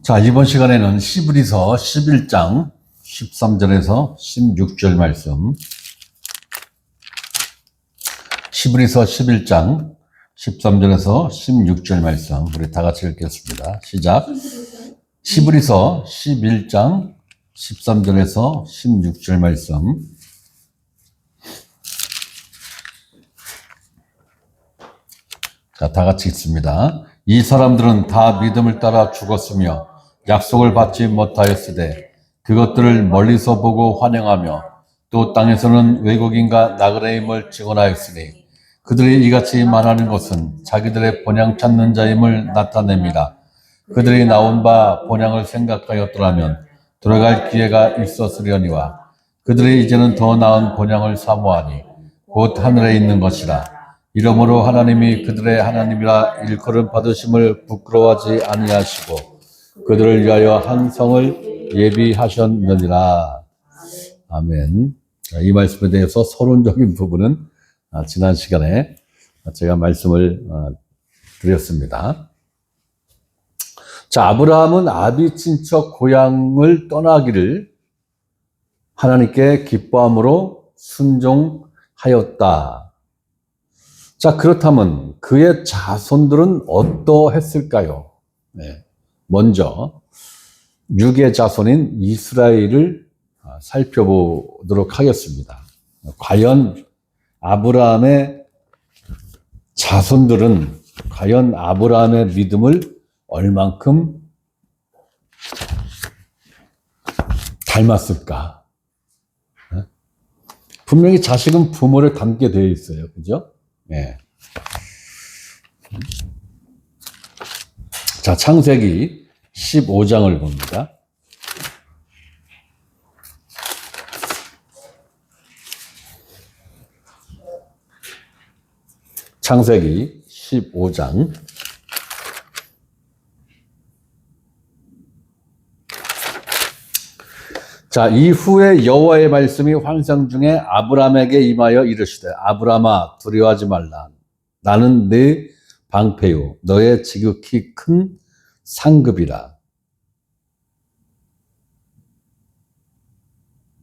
자, 이번 시간에는 히브리서 11장 13절에서 16절 말씀, 히브리서 11장 13절에서 16절 말씀 우리 다 같이 읽겠습니다. 시작. 히브리서 11장 13절에서 16절 말씀. 자, 다 같이 읽습니다. 이 사람들은 다 믿음을 따라 죽었으며 약속을 받지 못하였으되 그것들을 멀리서 보고 환영하며 또 땅에서는 외국인과 나그네임을 증언하였으니 그들이 이같이 말하는 것은 자기들의 본향 찾는 자임을 나타냅니다. 그들이 나온 바 본향을 생각하였더라면 들어갈 기회가 있었으려니와 그들이 이제는 더 나은 본향을 사모하니 곧 하늘에 있는 것이라. 이러므로 하나님이 그들의 하나님이라 일컬음 받으심을 부끄러워하지 아니하시고 그들을 위하여 한 성을 예비하셨느니라. 아멘. 이 말씀에 대해서 서론적인 부분은 지난 시간에 제가 말씀을 드렸습니다. 자, 아브라함은 아비 친척 고향을 떠나기를 하나님께 기뻐함으로 순종하였다. 자, 그렇다면 그의 자손들은 어떠했을까요? 네. 먼저 육의 자손인 이스라엘을 살펴보도록 하겠습니다. 과연 아브라함의 자손들은 과연 아브라함의 믿음을 얼만큼 닮았을까? 네? 분명히 자식은 부모를 닮게 되어 있어요. 그죠? 네. 자, 창세기 15장을 봅니다. 창세기 15장. 자, 이후에 여호와의 말씀이 환상 중에 아브라함에게 임하여 이르시되 아브라함아 두려워하지 말라. 나는 네 방패요 너의 지극히 큰 상급이라.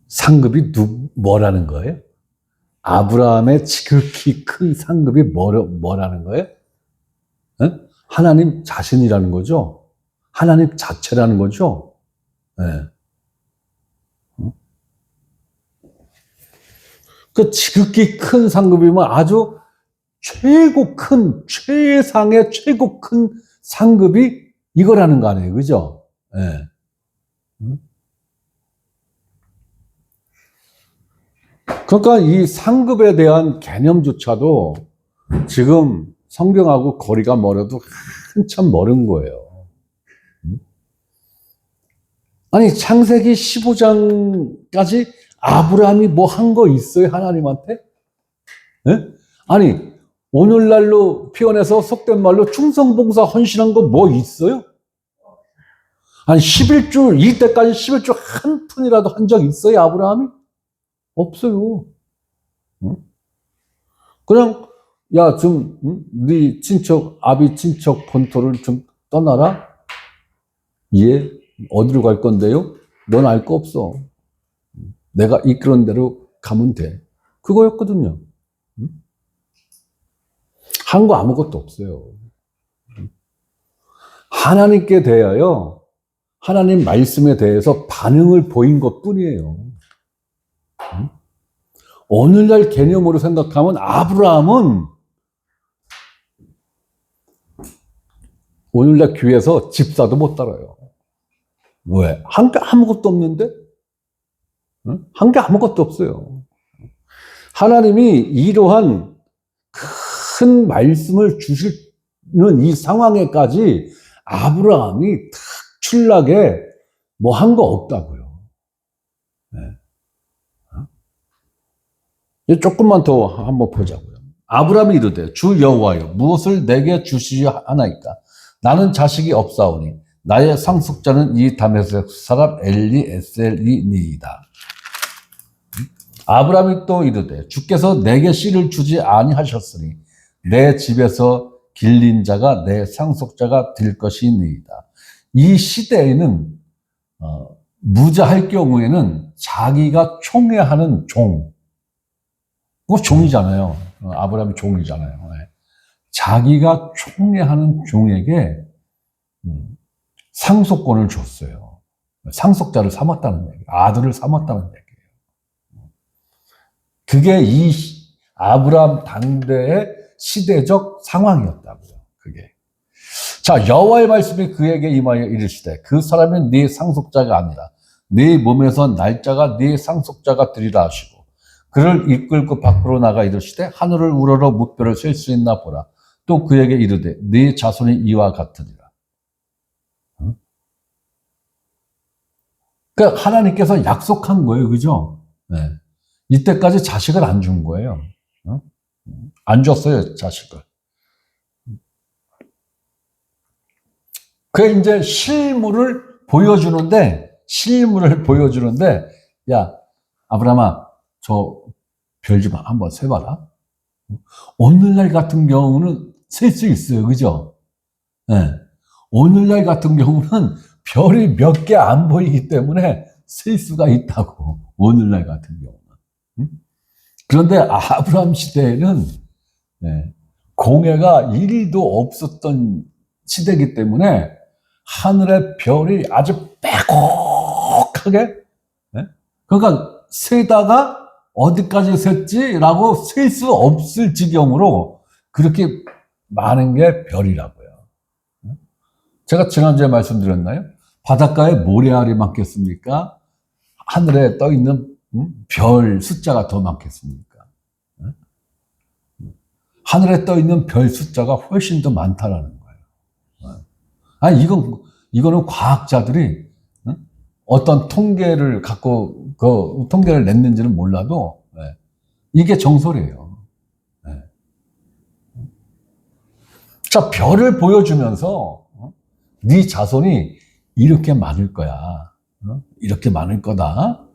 상급이 뭐라는 거예요? 아브라함의 지극히 큰 상급이 뭐라는 거예요? 네? 하나님 자신이라는 거죠. 하나님 자체라는 거죠. 네. 그 지극히 큰 상급이면 아주 최고 큰, 최상의 최고 큰 상급이 이거라는 거 아니에요. 그죠? 예. 그러니까 이 상급에 대한 개념조차도 지금 성경하고 거리가 멀어도 한참 멀은 거예요. 아니, 창세기 15장까지 아브라함이 뭐 한 거 있어요? 하나님한테? 예? 아니, 오늘날로 표현해서 속된 말로 충성봉사 헌신한 거 뭐 있어요? 아니, 11주, 이때까지 11주 한 푼이라도 한 적 있어요, 아브라함이? 없어요. 그냥, 야, 좀, 네 친척, 아비 친척 본토를 좀 떠나라? 예, 어디로 갈 건데요? 넌 알 거 없어. 내가 이끄는 대로 가면 돼. 그거였거든요. 한 거 아무것도 없어요. 하나님께 대하여 하나님 말씀에 대해서 반응을 보인 것 뿐이에요. 오늘날 개념으로 생각하면 아브라함은 오늘날 교회에서 집사도 못 따라요. 왜? 한 게 아무것도 없는데? 한 게 아무것도 없어요. 하나님이 이러한 큰 말씀을 주시는 이 상황에까지 아브라함이 특출나게 뭐 한 거 없다고요. 네. 조금만 더 한번 보자고요. 아브라함이 이르되 주 여호와여 무엇을 내게 주시려 하나이까? 나는 자식이 없사오니 나의 상속자는 이 다메섹 사람 엘리에셀이니이다. 아브라함이 또 이르되 주께서 내게 씨를 주지 아니하셨으니 내 집에서 길린 자가 내 상속자가 될 것이니이다. 이 시대에는 무자할 경우에는 자기가 총애하는 종, 그거 종이잖아요. 아브라함이 종이잖아요. 네. 자기가 총애하는 종에게 상속권을 줬어요. 상속자를 삼았다는 얘기예요. 아들을 삼았다는 얘기예요. 그게 이 아브라함 당대의 시대적 상황이었다고요. 그게. 자, 여호와의 말씀이 그에게 임하여 이르시되 그 사람은 네 상속자가 아니라 네 몸에서 날짜가 네 상속자가 되리라 하시고 그를 이끌고 밖으로 나가 이르시되 하늘을 우러러 무뼈를 셀 수 있나 보라. 또 그에게 이르되 네 자손이 이와 같으리라. 그러니까 하나님께서 약속한 거예요. 그죠? 네. 이때까지 자식을 안 준 거예요. 안 줬어요, 자식을. 그게 이제 실물을 보여주는데, 야, 아브라함아, 저 별 좀 한번 세봐라. 오늘날 같은 경우는 셀 수 있어요. 그죠? 네. 오늘날 같은 경우는 별이 몇 개 안 보이기 때문에 셀 수가 있다고. 오늘날 같은 경우는. 그런데 아브라함 시대에는 공해가 1도 없었던 시대이기 때문에 하늘의 별이 아주 빼곡하게, 그러니까 세다가 어디까지 샜지라고 셀 수 없을 지경으로 그렇게 많은 게 별이라고요. 제가 지난주에 말씀드렸나요? 바닷가에 모래알이 많겠습니까? 하늘에 떠 있는 별 숫자가 더 많겠습니까? 하늘에 떠 있는 별 숫자가 훨씬 더 많다라는 거예요. 아니, 이거는 과학자들이 어떤 통계를 갖고 그 통계를 냈는지는 몰라도 이게 정설이에요. 자, 별을 보여주면서 네 자손이 이렇게 많을 거야. 이렇게 많을 거다.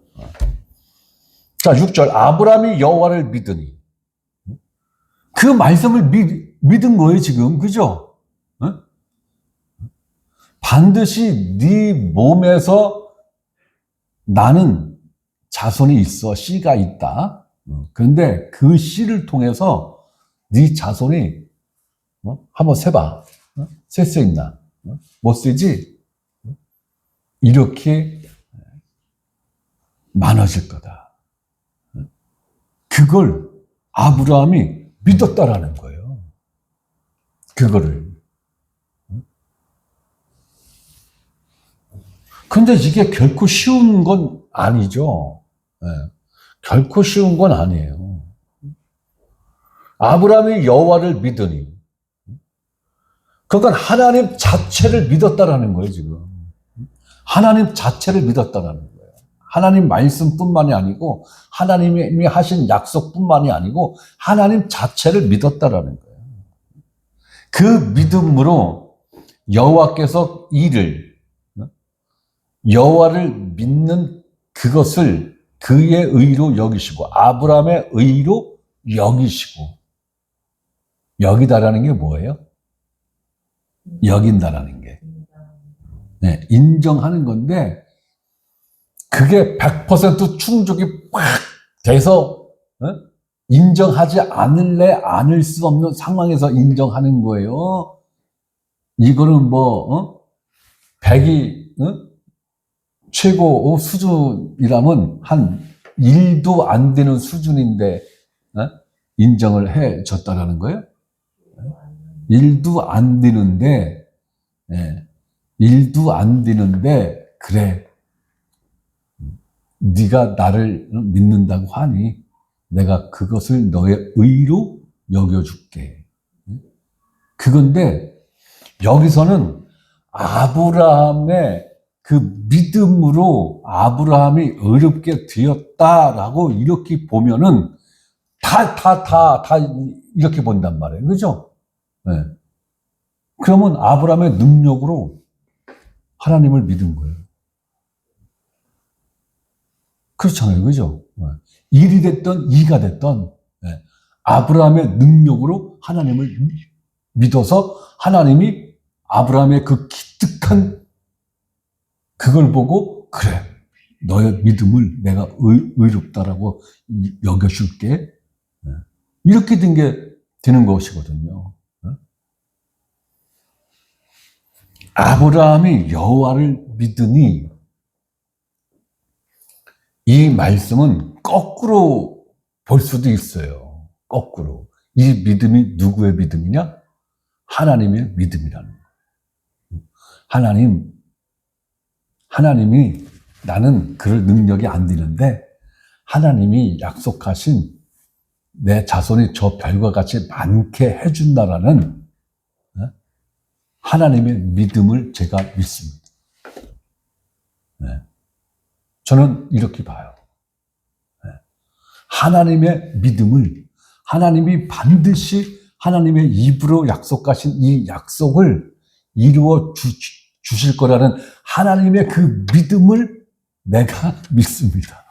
자, 6절 아브라함이 여호와를 믿으니 그 말씀을 믿은 거예요, 지금. 그죠? 반드시 네 몸에서 나는 자손이 있어, 씨가 있다. 그런데 그 씨를 통해서 네 자손이 한번 세봐. 셀 수 있나? 못 세지? 이렇게 많아질 거다. 그걸 아브라함이 믿었다라는 거예요. 그거를. 근데 이게 결코 쉬운 건 아니죠. 결코 쉬운 건 아니에요. 아브라함이 여호와를 믿으니 그건 하나님 자체를 믿었다라는 거예요, 지금. 하나님 자체를 믿었다라는 거예요. 하나님 말씀뿐만이 아니고 하나님이 하신 약속뿐만이 아니고 하나님 자체를 믿었다라는 거예요. 그 믿음으로 여호와께서 여호와를 믿는 그것을 그의 의로 여기시고 아브라함의 의로 여기시고 여기다라는 게 뭐예요? 여긴다라는 게 인정하는 건데 그게 100% 충족이 팍 돼서 인정하지 않을 수 없는 상황에서 인정하는 거예요. 이거는 뭐 100이 최고 수준이라면 한 1도 안 되는 수준인데 인정을 해 줬다라는 거예요. 1도 안 되는데 1도 안 되는데 그래 네가 나를 믿는다고 하니 내가 그것을 너의 의로 여겨줄게. 그건데 여기서는 아브라함의 그 믿음으로 아브라함이 어렵게 되었다라고 이렇게 보면은 다 이렇게 본단 말이에요. 그죠? 그러면 아브라함의 능력으로 하나님을 믿은 거예요. 그렇잖아요. 그죠? 1이 됐던 2가 됐던 아브라함의 능력으로 하나님을 믿어서 하나님이 아브라함의 그 기특한 그걸 보고 그래 너의 믿음을 내가 의롭다라고 여겨줄게. 이렇게 되는 것이거든요. 아브라함이 여호와를 믿으니 이 말씀은 거꾸로 볼 수도 있어요. 거꾸로. 이 믿음이 누구의 믿음이냐? 하나님의 믿음이라는 거예요. 하나님이 나는 그럴 능력이 안 되는데 하나님이 약속하신 내 자손이 저 별과 같이 많게 해준다라는 하나님의 믿음을 제가 믿습니다. 저는 이렇게 봐요. 하나님의 믿음을 하나님이 반드시 하나님의 입으로 약속하신 이 약속을 이루어 주실 거라는 하나님의 그 믿음을 내가 믿습니다.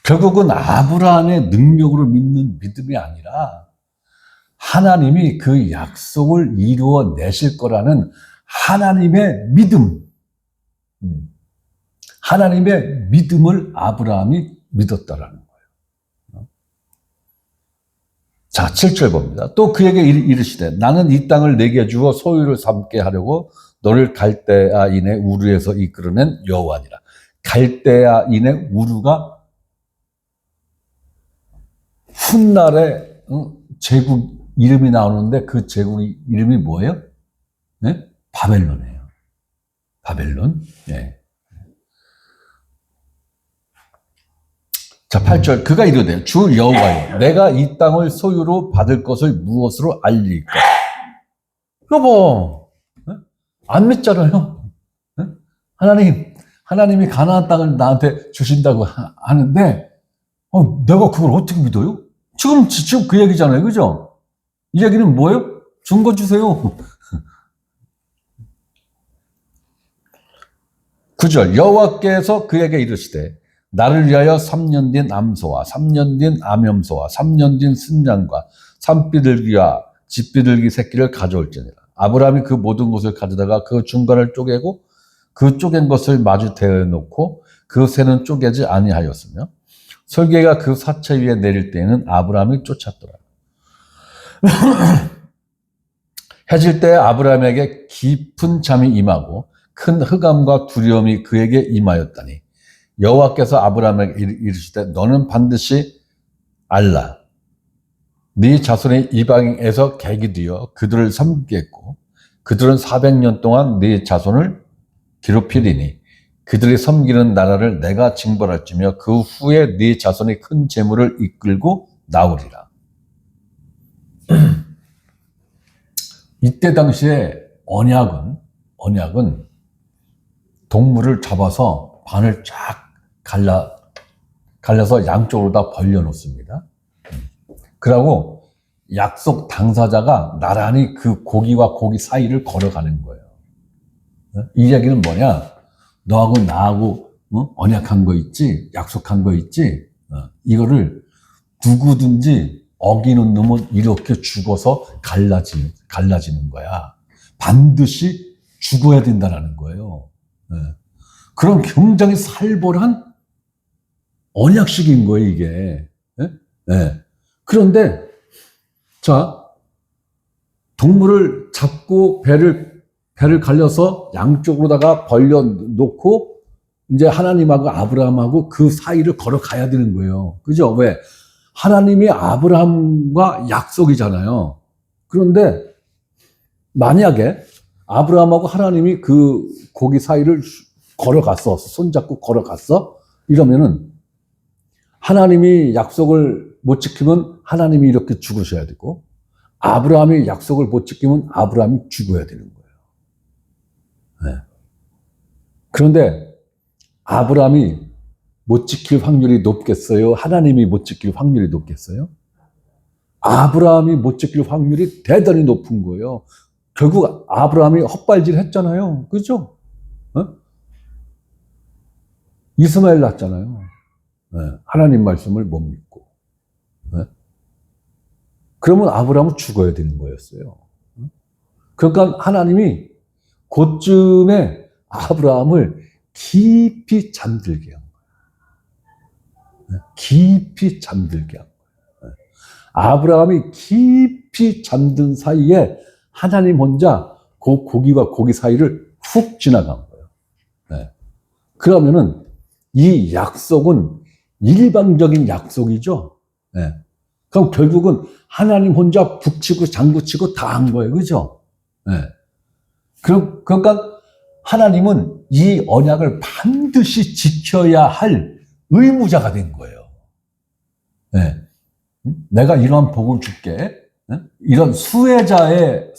결국은 아브라함의 능력으로 믿는 믿음이 아니라 하나님이 그 약속을 이루어 내실 거라는 하나님의 믿음. 하나님의 믿음을 아브라함이 믿었다라는 거예요. 자, 7절 봅니다. 또 그에게 이르시되 나는 이 땅을 내게 주어 소유를 삼게 하려고 너를 갈대아인의 우르에서 이끌어낸 여호와니라. 갈대아인의 우르가 훗날에 제국 이름이 나오는데 그 제국 이름이 뭐예요? 네? 바벨론이에요. 바벨론. 네. 자, 8절. 그가 이르되 주 여호와여 내가 이 땅을 소유로 받을 것을 무엇으로 알리까? 여보, 안 믿잖아요. 하나님이 가나안 땅을 나한테 주신다고 하는데 내가 그걸 어떻게 믿어요? 지금 그 얘기잖아요. 그죠? 이 얘기는 뭐예요? 증거 주세요. 9절. 여호와께서 그에게 이르시되 나를 위하여 3년 된 암소와 3년 된 암염소와 3년 된 순양과 산비둘기와 집비둘기 새끼를 가져올지니라. 아브라함이 그 모든 것을 가져다가 그 중간을 쪼개고 그 쪼갠 것을 마주 대어놓고 그 새는 쪼개지 아니하였으며 설계가 그 사체 위에 내릴 때에는 아브라함이 쫓았더라. 해질 때 아브라함에게 깊은 잠이 임하고 큰 흑암과 두려움이 그에게 임하였다니 여호와께서 아브라함에게 이르시되 너는 반드시 알라. 네 자손이 이방에서 객이 되어 그들을 섬기겠고 그들은 400년 동안 네 자손을 괴롭히리니 그들이 섬기는 나라를 내가 징벌할지며 그 후에 네 자손이 큰 재물을 이끌고 나오리라. 이때 당시에 언약은 동물을 잡아서 반을 쫙 갈려서 양쪽으로 다 벌려놓습니다. 그러고 약속 당사자가 나란히 그 고기와 고기 사이를 걸어가는 거예요. 이 얘기는 뭐냐? 너하고 나하고 언약한 거 있지? 약속한 거 있지? 이거를 누구든지 어기는 놈은 이렇게 죽어서 갈라지는 거야. 반드시 죽어야 된다는 거예요. 그런 굉장히 살벌한 언약식인 거예요, 이게. 그런데, 자, 동물을 잡고 배를 갈려서 양쪽으로다가 벌려놓고, 이제 하나님하고 아브라함하고 그 사이를 걸어가야 되는 거예요. 그죠? 왜? 하나님이 아브라함과 약속이잖아요. 그런데, 만약에 아브라함하고 하나님이 그 고기 사이를 걸어갔어. 손잡고 걸어갔어? 이러면은, 하나님이 약속을 못 지키면 하나님이 이렇게 죽으셔야 되고 아브라함이 약속을 못 지키면 아브라함이 죽어야 되는 거예요. 그런데 아브라함이 못 지킬 확률이 높겠어요? 하나님이 못 지킬 확률이 높겠어요? 아브라함이 못 지킬 확률이 대단히 높은 거예요. 결국 아브라함이 헛발질 했잖아요. 그죠? 이스마엘 낳았잖아요. 하나님 말씀을 못 믿고. 그러면 아브라함은 죽어야 되는 거였어요. 그러니까 하나님이 그쯤에 아브라함을 깊이 잠들게 한 거예요. 깊이 잠들게 한 거예요. 아브라함이 깊이 잠든 사이에 하나님 혼자 그 고기와 고기 사이를 훅 지나간 거예요. 네. 그러면은 이 약속은 일방적인 약속이죠. 네. 그럼 결국은 하나님 혼자 북치고 장구치고 다 한 거예요. 그죠? 네. 그러니까 하나님은 이 언약을 반드시 지켜야 할 의무자가 된 거예요. 네. 내가 이러한 복을 줄게. 네? 이런 수혜자의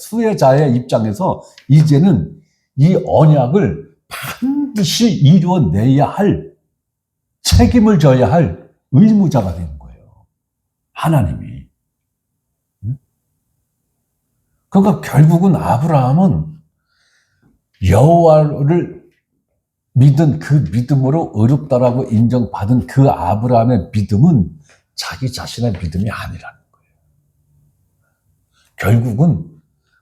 입장에서 이제는 이 언약을 반드시 이루어내야 할 책임을 져야 할 의무자가 된 거예요. 하나님이. 그러니까 결국은 아브라함은 여호와를 믿은 그 믿음으로 의롭다라고 인정받은 그 아브라함의 믿음은 자기 자신의 믿음이 아니라는 거예요. 결국은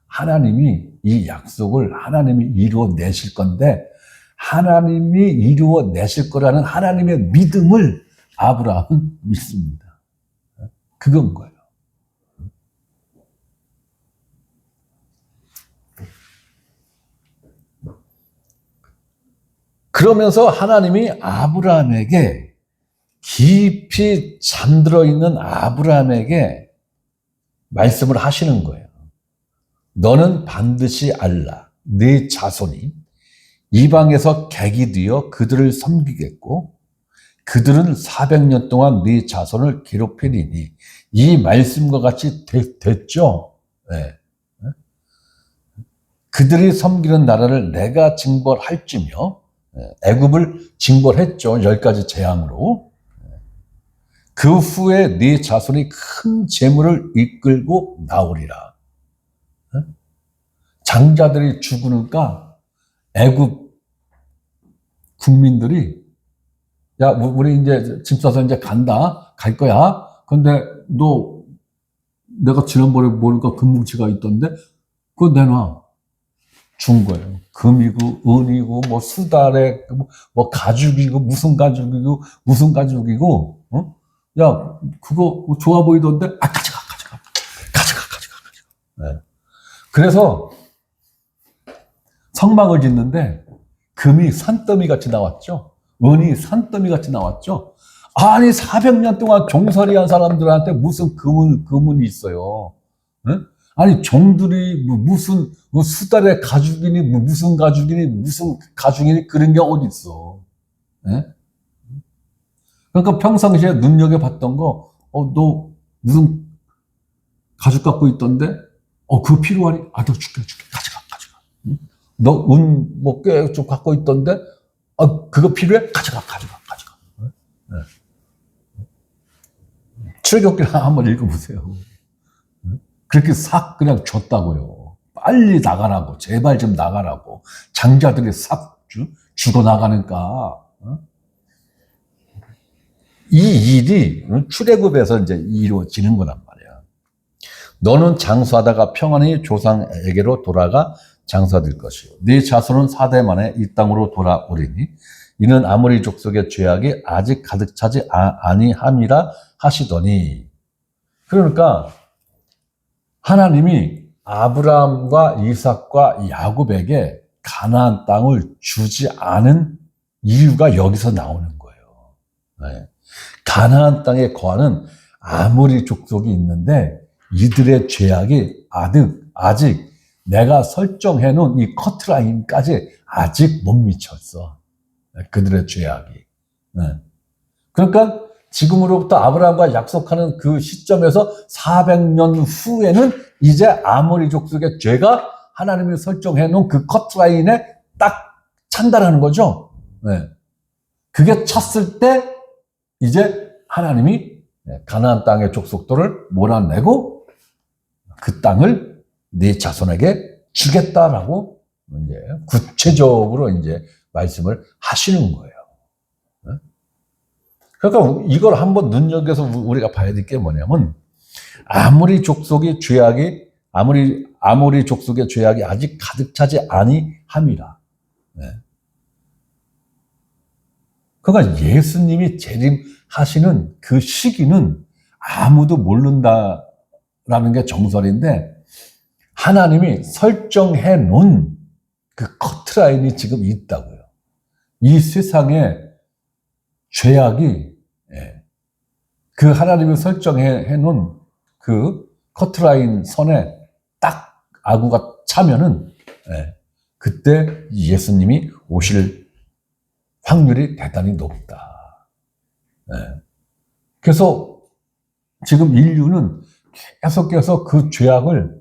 하나님이 이 약속을 하나님이 이루어내실 건데 하나님이 이루어내실 거라는 하나님의 믿음을 아브라함은 믿습니다. 그건 거예요. 그러면서 하나님이 아브라함에게 깊이 잠들어 있는 아브라함에게 말씀을 하시는 거예요. 너는 반드시 알라. 네 자손이 이방에서 객이 되어 그들을 섬기겠고 그들은 400년 동안 네 자손을 괴롭히리니 이 말씀과 같이 됐죠. 네. 그들이 섬기는 나라를 내가 징벌할지며 애굽을 징벌했죠. 10가지 재앙으로. 그 후에 네 자손이 큰 재물을 이끌고 나오리라. 장자들이 죽으니까 애굽 국민들이 야, 우리 이제 짐 싸서 이제 간다. 갈 거야. 근데 너 내가 지난번에 보니까 금뭉치가 있던데 그거 내놔. 준 거예요. 금이고 은이고 뭐 수달에 뭐 가죽이고 무슨 가죽이고 무슨 가죽이고 야 그거 좋아 보이던데 가져가. 네. 그래서 성막을 짓는데 금이 산더미 같이 나왔죠. 은이 산더미 같이 나왔죠. 아니 400년 동안 종살이한 사람들한테 무슨 금은이 있어요. 네? 아니 종들이 무슨 수달의 가죽이니 무슨 가죽이니 그런 게 어디 있어? 네? 그러니까 평상시에 눈여겨봤던 거, 너 무슨 가죽 갖고 있던데, 그거 필요하니? 너 줄게, 가져가. 응? 너 뭐 꽤 좀 갖고 있던데, 그거 필요해? 가져가. 네. 출애굽기 한번 읽어보세요. 그렇게 싹 그냥 줬다고요. 빨리 나가라고, 제발 좀 나가라고. 장자들이 싹 죽어 나가니까. 이 일이 출애굽에서 이제 이루어지는 거란 말이야. 너는 장수하다가 평안히 조상에게로 돌아가 장수될 것이요. 네 자손은 4대 만에 이 땅으로 돌아오리니 이는 아모리 족속의 죄악이 아직 가득 차지 아니함이라 하시더니. 그러니까 하나님이 아브라함과 이삭과 야곱에게 가나안 땅을 주지 않은 이유가 여기서 나오는 거예요. 네. 가나안 땅에 거하는 아모리 족속이 있는데 이들의 죄악이 아직 내가 설정해 놓은 이 커트라인까지 아직 못 미쳤어. 그들의 죄악이. 네. 그러니까 지금으로부터 아브라함과 약속하는 그 시점에서 400년 후에는 이제 아모리 족속의 죄가 하나님이 설정해 놓은 그 커트라인에 딱 찬다라는 거죠. 네. 그게 찼을 때 이제 하나님이 가나안 땅의 족속들을 몰아내고 그 땅을 네 자손에게 주겠다라고 이제 구체적으로 이제 말씀을 하시는 거예요. 그러니까 이걸 한번 눈여겨서 우리가 봐야 될 게 뭐냐면 아모리 족속의 죄악이 아직 가득 차지 아니함이라. 네. 그러니까 예수님이 재림하시는 그 시기는 아무도 모른다라는 게 정설인데, 하나님이 설정해 놓은 그 커트라인이 지금 있다고요. 이 세상에 죄악이, 그 하나님이 설정해 놓은 그 커트라인 선에 딱 아구가 차면은, 그때 예수님이 오실 확률이 대단히 높다. 그래서 지금 인류는 계속해서 그 죄악을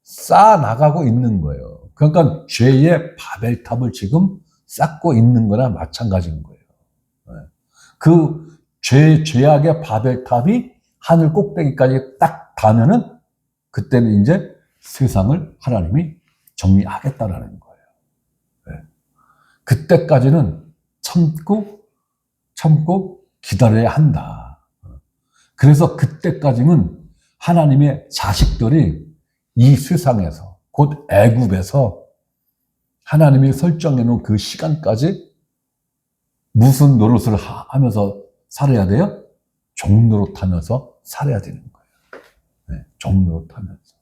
쌓아나가고 있는 거예요. 그러니까 죄의 바벨탑을 지금 쌓고 있는 거나 마찬가지인 거예요. 그 죄악의 바벨탑이 하늘 꼭대기까지 딱 닿으면은 그때는 이제 세상을 하나님이 정리하겠다라는 거예요. 그때까지는 참고 기다려야 한다. 그래서 그때까지는 하나님의 자식들이 이 세상에서, 곧 애굽에서 하나님이 설정해 놓은 그 시간까지 무슨 노릇을 하면서 살아야 돼요? 종노릇하면서 살아야 되는 거예요. 종노릇하면서.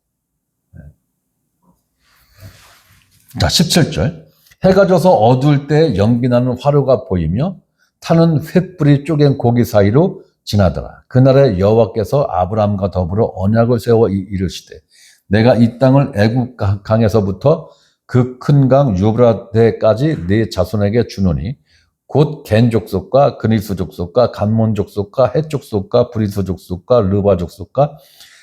자, 17절. 해가 져서 어두울 때 연기나는 화로가 보이며 타는 횃불이 쪼갠 고기 사이로 지나더라. 그날에 여호와께서 아브라함과 더불어 언약을 세워 이르시되, 내가 이 땅을 애굽 강에서부터 그 큰 강 유브라데까지 네 자손에게 주노니, 곧 겐 족속과 그니스 족속과 간몬 족속과 헷 족속과 브리스 족속과 르바 족속과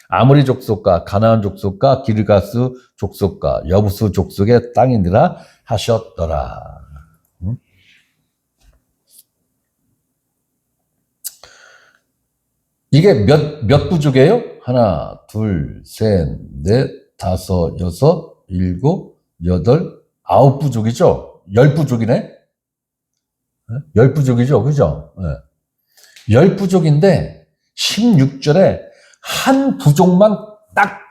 아모리 족속과 가나안 족속과 기르가스 족속과 여부스 족속의 땅이니라 하셨더라. 이게 몇 부족이에요? 하나, 둘, 셋, 넷, 다섯, 여섯, 일곱, 여덟, 아홉 부족이죠? 10부족이네? 10부족이죠? 그죠? 10부족인데 16절에 한 부족만 딱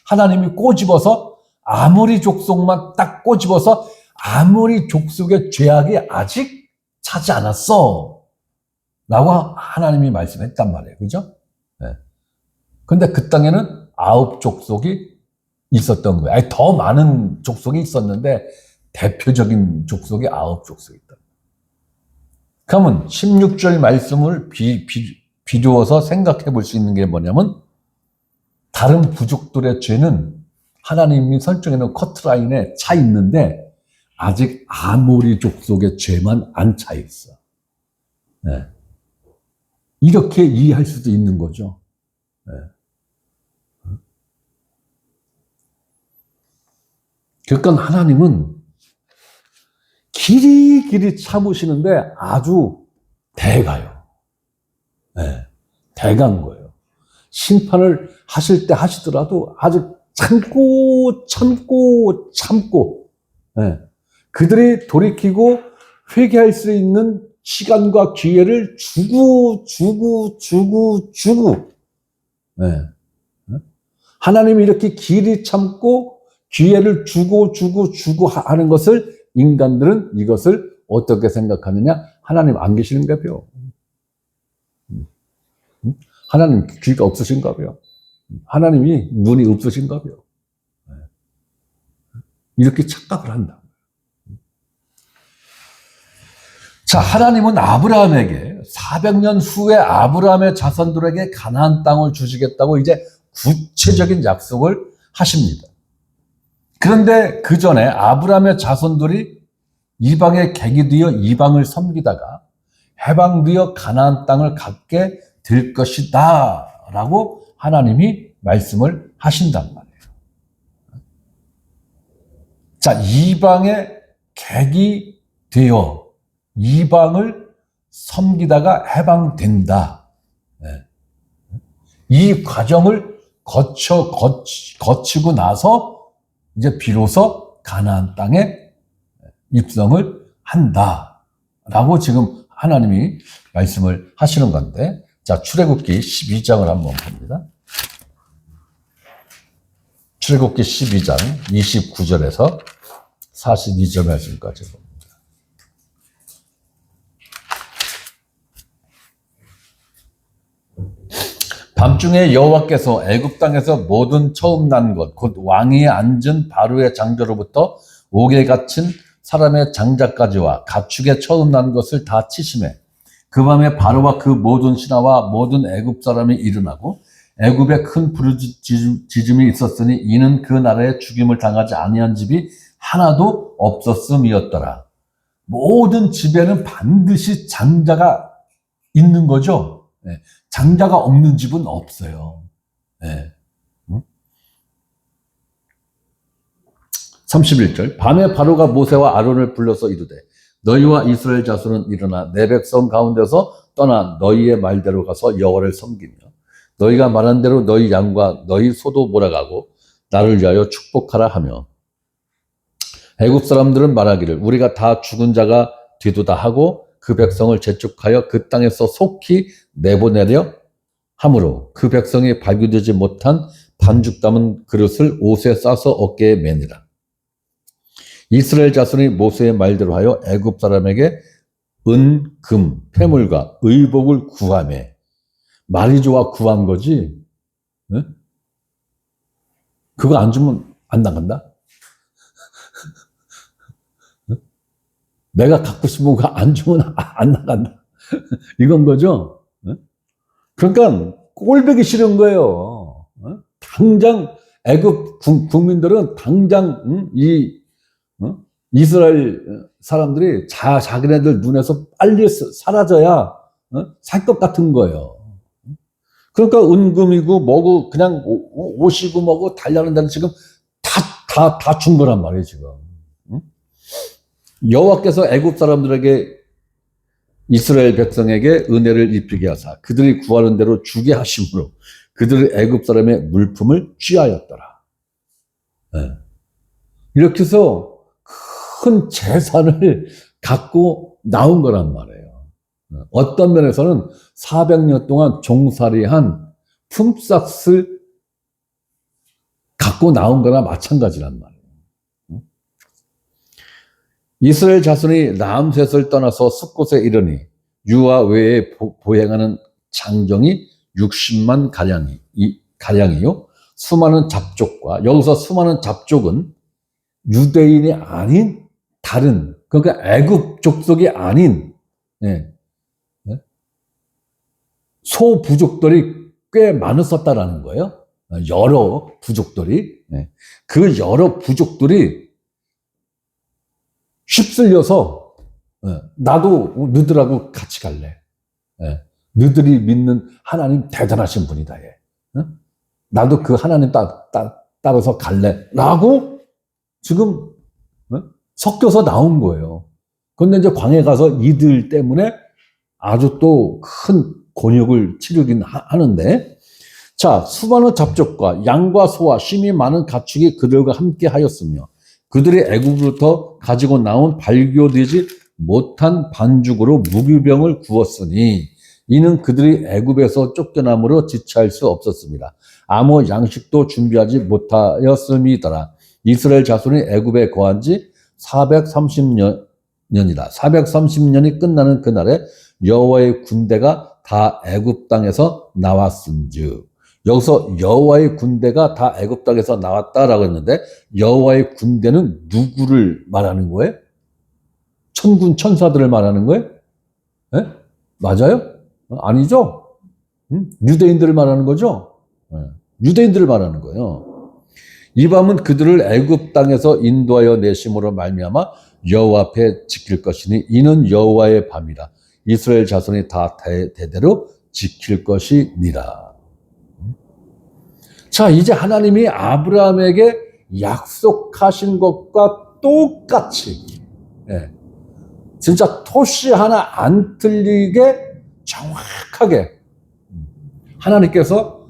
하나님이 꼬집어서, 아모리 족속만 딱 꼬집어서 아모리 족속의 죄악이 아직 차지 않았어 라고 하나님이 말씀했단 말이에요. 그죠? 근데 그 땅에는 9족속이 있었던 거예요. 아니, 더 많은 족속이 있었는데 대표적인 족속이 9족속이 있다. 그러면 16절 말씀을 비추어서 생각해 볼 수 있는 게 뭐냐면, 다른 부족들의 죄는 하나님이 설정해 놓은 커트라인에 차 있는데 아직 아모리 족속의 죄만 안 차 있어. 이렇게 이해할 수도 있는 거죠. 그러니까 하나님은 길이 참으시는데 아주 대가요. 대간 거예요. 심판을 하실 때 하시더라도 아주 참고 그들이 돌이키고 회개할 수 있는 시간과 기회를 주고 하나님이 이렇게 길이 참고 기회를 주고 하는 것을, 인간들은 이것을 어떻게 생각하느냐? 하나님 안 계시는가 봐요. 하나님 귀가 없으신가 봐요. 하나님이 눈이 없으신가 봐요. 이렇게 착각을 한다. 자, 하나님은 아브라함에게 400년 후에 아브라함의 자손들에게 가나안 땅을 주시겠다고 이제 구체적인 약속을 하십니다. 그런데 그 전에 아브라함의 자손들이 이방의 객이 되어 이방을 섬기다가 해방되어 가나안 땅을 갖게 될 것이다 라고 하나님이 말씀을 하신단 말이에요. 자, 이방의 객이 되어 이방을 섬기다가 해방된다. 이 과정을 거치고 나서 이제 비로소 가나안 땅에 입성을 한다라고 지금 하나님이 말씀을 하시는 건데, 자, 출애굽기 12장을 한번 봅니다. 출애굽기 12장 29절에서 42절 말씀까지 봅니다. 밤중에 여호와께서 애굽 땅에서 모든 처음 난 것, 곧 왕위에 앉은 바로의 장자로부터 옥에 갇힌 사람의 장자까지와 가축의 처음 난 것을 다 치심해 그 밤에 바로와 그 모든 신하와 모든 애굽 사람이 일어나고 애굽에 큰 부르짖음이 있었으니 이는 그 나라에 죽임을 당하지 아니한 집이 하나도 없었음이었더라. 모든 집에는 반드시 장자가 있는 거죠. 네. 장자가 없는 집은 없어요. 네. 31절 밤에 바로가 모세와 아론을 불러서 이르되 너희와 이스라엘 자손은 일어나 내 백성 가운데서 떠나 너희의 말대로 가서 여호와를 섬기며 너희가 말한 대로 너희 양과 너희 소도 몰아가고 나를 위하여 축복하라 하며 애굽 사람들은 말하기를 우리가 다 죽은 자가 되도다 하고 그 백성을 재촉하여 그 땅에서 속히 내보내려 하므로 그 백성이 발견되지 못한 반죽 담은 그릇을 옷에 싸서 어깨에 매니라. 이스라엘 자손이 모세의 말대로 하여 애굽 사람에게 은, 금, 폐물과 의복을 구하매 말이 좋아 구한 거지. 네? 그거 안 주면 안 나간다? 내가 갖고 싶은 거 안 주면 안 나간다. 이건 거죠. 그러니까 꼴보기 싫은 거예요. 당장 애굽 국민들은 당장 이스라엘 사람들이 자기네들 눈에서 빨리 사라져야 살 것 같은 거예요. 그러니까 은금이고 뭐고 그냥 옷이고 뭐고 달라는 데는 지금 다 준 거란 말이에요 지금. 여호와께서 애굽 사람들에게 이스라엘 백성에게 은혜를 입히게 하사 그들이 구하는 대로 주게 하심으로 그들이 애굽 사람의 물품을 취하였더라. 네. 이렇게 해서 큰 재산을 갖고 나온 거란 말이에요. 어떤 면에서는 400년 동안 종살이한 품삯을 갖고 나온 거나 마찬가지란 말이에요. 이스라엘 자손이 람셋을 떠나서 숫곳에 이르니 유아 외에 보행하는 장정이 60만 가량이요. 수많은 잡족과 여기서 수많은 잡족은 유대인이 아닌 다른 그러니까 애굽 족속이 아닌 소부족들이 꽤 많았었다라는 거예요. 여러 부족들이 그 여러 부족들이 휩쓸려서 나도 너희들하고 같이 갈래. 너희들이 믿는 하나님 대단하신 분이다. 나도 그 하나님 따라서 갈래. 라고 지금 섞여서 나온 거예요. 그런데 이제 광야에 가서 이들 때문에 아주 또 큰 곤욕을 치르긴 하는데 자 수많은 잡족과 양과 소와 심이 많은 가축이 그들과 함께 하였으며 그들이 애굽으로부터 가지고 나온 발교되지 못한 반죽으로 무기병을 구웠으니 이는 그들이 애굽에서 쫓겨남으로 지체할 수 없었습니다. 아무 양식도 준비하지 못하였음이더라. 이스라엘 자손이 애굽에 거한 지 430년이다. 430년이 끝나는 그날에 여호와의 군대가 다 애굽 땅에서 나왔은즉 여기서 여호와의 군대가 다 애굽 땅에서 나왔다라고 했는데 여호와의 군대는 누구를 말하는 거예요? 천군 천사들을 말하는 거예요? 네? 맞아요? 아니죠? 유대인들을 말하는 거죠? 유대인들을 말하는 거예요. 이 밤은 그들을 애굽 땅에서 인도하여 내심으로 말미암아 여호와 앞에 지킬 것이니 이는 여호와의 밤이라. 이스라엘 자손이 다 대대로 지킬 것이니라. 자, 이제 하나님이 아브라함에게 약속하신 것과 똑같이 진짜 토시 하나 안 틀리게 정확하게 하나님께서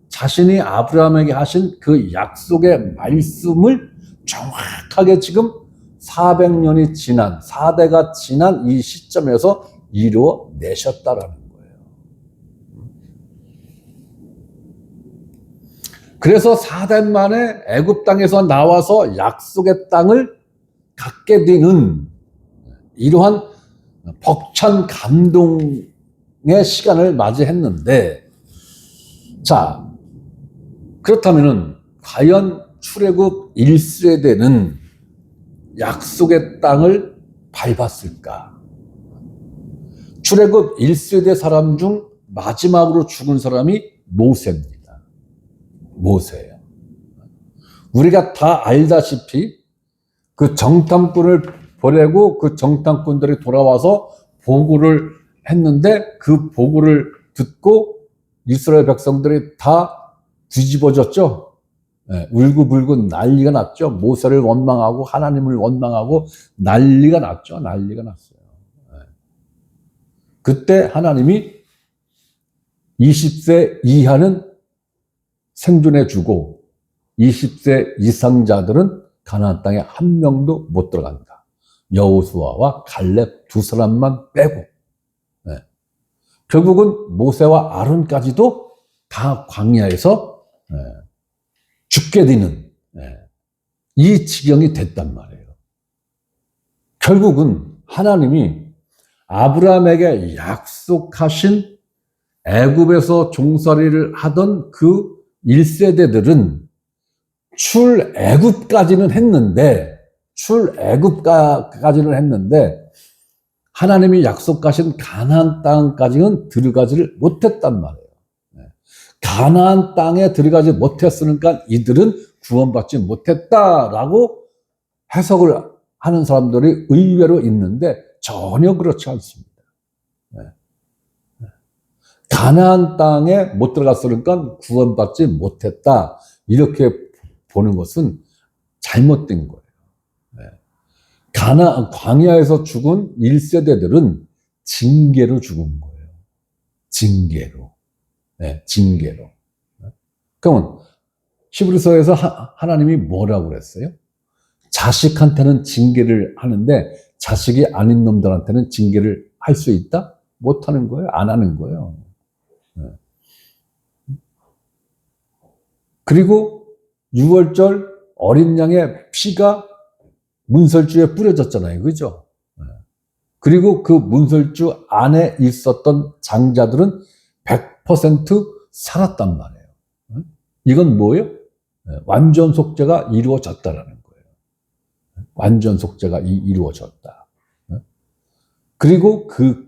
자신이 아브라함에게 하신 그 약속의 말씀을 정확하게 지금 400년이 지난 4대가 지난 이 시점에서 이루어내셨다라는 거예요. 그래서 4대 만에 애굽 땅에서 나와서 약속의 땅을 갖게 되는 이러한 벅찬 감동의 시간을 맞이했는데, 자, 그렇다면은 과연 출애굽 1세대는 약속의 땅을 밟았을까? 출애굽 1세대 사람 중 마지막으로 죽은 사람이 모세입니다. 모세예요. 우리가 다 알다시피 그 정탐꾼을 보내고 그 정탐꾼들이 돌아와서 보고를 했는데, 그 보고를 듣고 이스라엘 백성들이 다 뒤집어졌죠. 울고불고 난리가 났죠. 모세를 원망하고 하나님을 원망하고 난리가 났죠. 난리가 났어요. 그때 하나님이 20세 이하는 생존해 주고 20세 이상자들은 가나안 땅에 한 명도 못 들어간다. 여호수아와 갈렙 두 사람만 빼고. 결국은 모세와 아론까지도 다 광야에서 죽게 되는 이 지경이 됐단 말이에요. 결국은 하나님이 아브라함에게 약속하신 애굽에서 종살이를 하던 그 1세대들은 출애굽까지는 했는데 하나님이 약속하신 가나안 땅까지는 들어가지를 못했단 말이에요. 가나안 땅에 들어가지 못했으니까 이들은 구원받지 못했다라고 해석을 하는 사람들이 의외로 있는데 전혀 그렇지 않습니다. 가나안 땅에 못 들어갔으니까 구원받지 못했다, 이렇게 보는 것은 잘못된 거예요. 광야에서 죽은 1세대들은 징계로 죽은 거예요. 징계로. 징계로. 그러면 히브리서에서 하나님이 뭐라고 그랬어요? 자식한테는 징계를 하는데 자식이 아닌 놈들한테는 징계를 할 수 있다? 못 하는 거예요. 안 하는 거예요. 그리고 6월절 어린 양의 피가 문설주에 뿌려졌잖아요. 그죠? 그리고 그 문설주 안에 있었던 장자들은 100% 살았단 말이에요. 이건 뭐예요? 완전 속죄가 이루어졌다라는 거예요. 완전 속죄가 이루어졌다. 그리고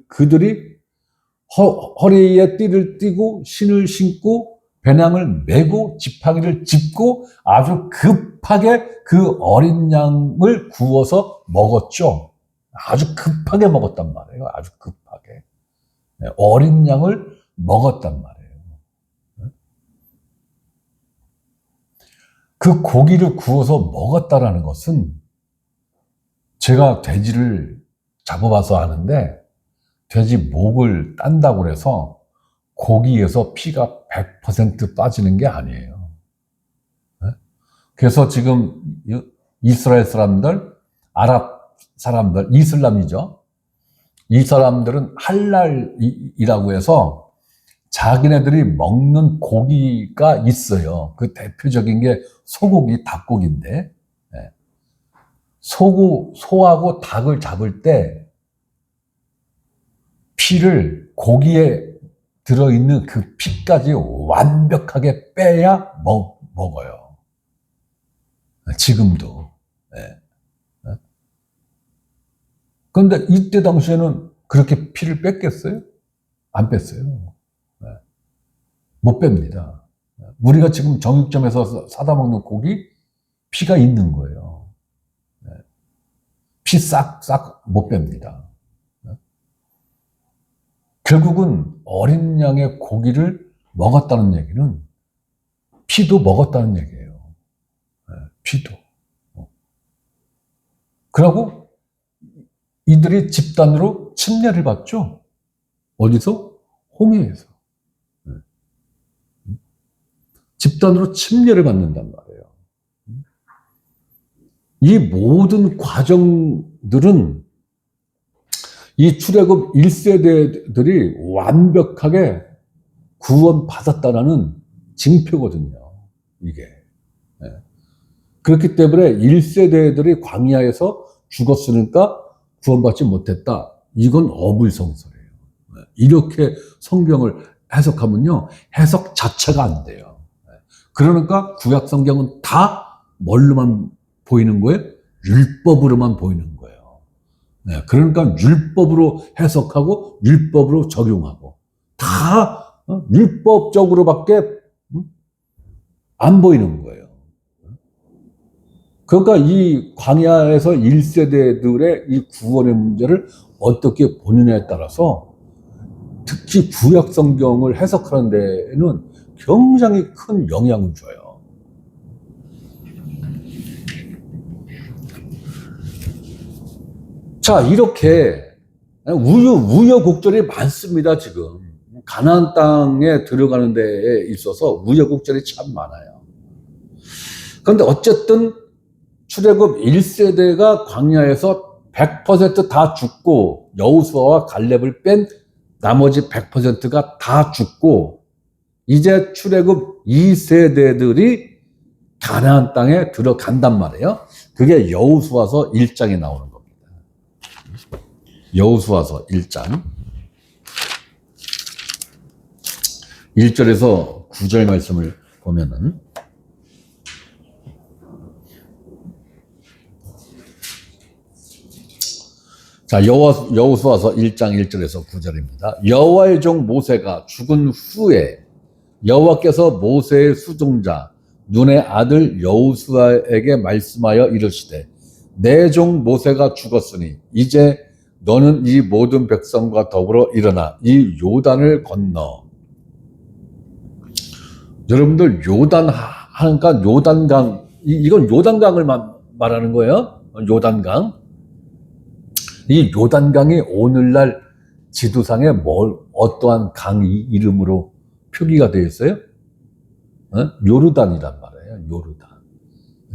그들이 허리에 띠를 띠고 신을 신고 배낭을 메고 지팡이를 짚고 아주 급하게 그 어린 양을 구워서 먹었죠. 아주 급하게 먹었단 말이에요. 아주 급하게. 어린 양을 먹었단 말이에요. 그 고기를 구워서 먹었다라는 것은, 제가 돼지를 잡아봐서 아는데 돼지 목을 딴다고 해서 고기에서 피가 100% 빠지는 게 아니에요. 그래서 지금 이스라엘 사람들, 아랍 사람들, 이슬람이죠. 이 사람들은 할랄이라고 해서 자기네들이 먹는 고기가 있어요. 그 대표적인 게 소고기, 닭고기인데, 소하고 닭을 잡을 때 피를, 고기에 들어있는 그 피까지 완벽하게 빼야 먹어요. 지금도. 그런데 이때 당시에는 그렇게 피를 뺐겠어요? 안 뺐어요. 못 뺍니다. 우리가 지금 정육점에서 사다 먹는 고기, 피가 있는 거예요. 피 싹 못 뺍니다. 결국은 어린 양의 고기를 먹었다는 얘기는 피도 먹었다는 얘기예요. 피도. 그러고 이들이 집단으로 침례를 받죠. 어디서? 홍해에서. 집단으로 침례를 받는단 말이에요. 이 모든 과정들은 이 출애굽 1세대들이 완벽하게 구원받았다는 징표거든요. 이게. 예. 그렇기 때문에 1세대들이 광야에서 죽었으니까 구원받지 못했다. 이건 어불성설이에요. 예. 이렇게 성경을 해석하면요, 해석 자체가 안 돼요. 예. 그러니까 구약 성경은 다 뭘로만 보이는 거예요? 율법으로만 보이는 거예요. 예. 그러니까 율법으로 해석하고 율법으로 적용하고 다 율법적으로밖에 안 보이는 거예요. 그러니까 이 광야에서 1세대들의 이 구원의 문제를 어떻게 보느냐에 따라서 특히 구약 성경을 해석하는 데에는 굉장히 큰 영향을 줘요. 자, 이렇게 우여곡절이 많습니다, 지금. 가나안 땅에 들어가는 데에 있어서 우여곡절이 참 많아요. 그런데 어쨌든 출애굽 1세대가 광야에서 100% 다 죽고 여호수아와 갈렙을 뺀 나머지 100%가 다 죽고 이제 출애굽 2세대들이 가나안 땅에 들어간단 말이에요. 그게 여호수아서 1장에 나오는 겁니다. 여호수아서 1장 1절에서 9절 말씀을 보면은 자, 여호수아서 1장 1절에서 9절입니다. 여호와의 종 모세가 죽은 후에 여호와께서 모세의 수종자 눈의 아들 여호수아에게 말씀하여 이르시되 내 종 모세가 죽었으니 이제 너는 이 모든 백성과 더불어 일어나 이 요단을 건너. 여러분들 요단 하니까 요단강, 이건 요단강을 말하는 거예요. 요단강. 이 요단강이 오늘날 지도상에 어떠한 강 이름으로 표기가 되어 있어요? 요르단이란 말이에요.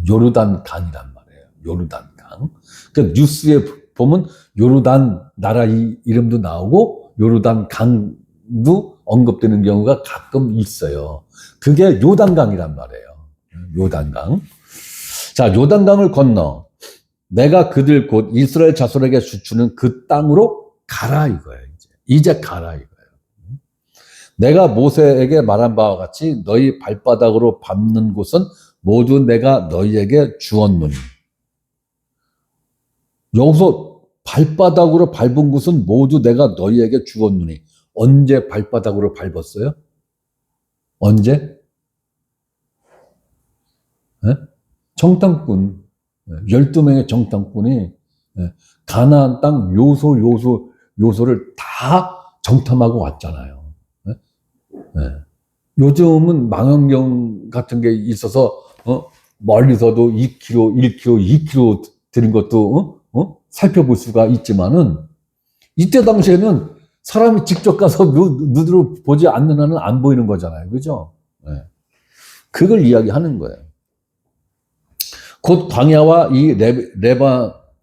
요르단 강이란 말이에요. 요르단 강. 그 뉴스에 보면 요르단 나라 이름도 나오고 요르단 강도 언급되는 경우가 가끔 있어요. 그게 요단강이란 말이에요. 요단강. 자, 요단강을 건너 내가 그들 곧 이스라엘 자손에게 주는 그 땅으로 가라 이거예요. 이제 가라 이거예요. 내가 모세에게 말한 바와 같이 너희 발바닥으로 밟는 곳은 모두 내가 너희에게 주었노니. 여기서 발바닥으로 밟은 곳은 모두 내가 너희에게 주었노니. 언제 발바닥으로 밟았어요? 언제? 네? 정탐꾼. 12명의 정탐꾼이 가나안 땅 요소를 다 정탐하고 왔잖아요. 요즘은 망원경 같은 게 있어서 멀리서도 2km, 1km, 2km 되는 것도 살펴볼 수가 있지만은 이때 당시에는 사람이 직접 가서 눈으로 보지 않는 한은 안 보이는 거잖아요. 그죠? 그걸 이야기하는 거예요. 곧 광야와 이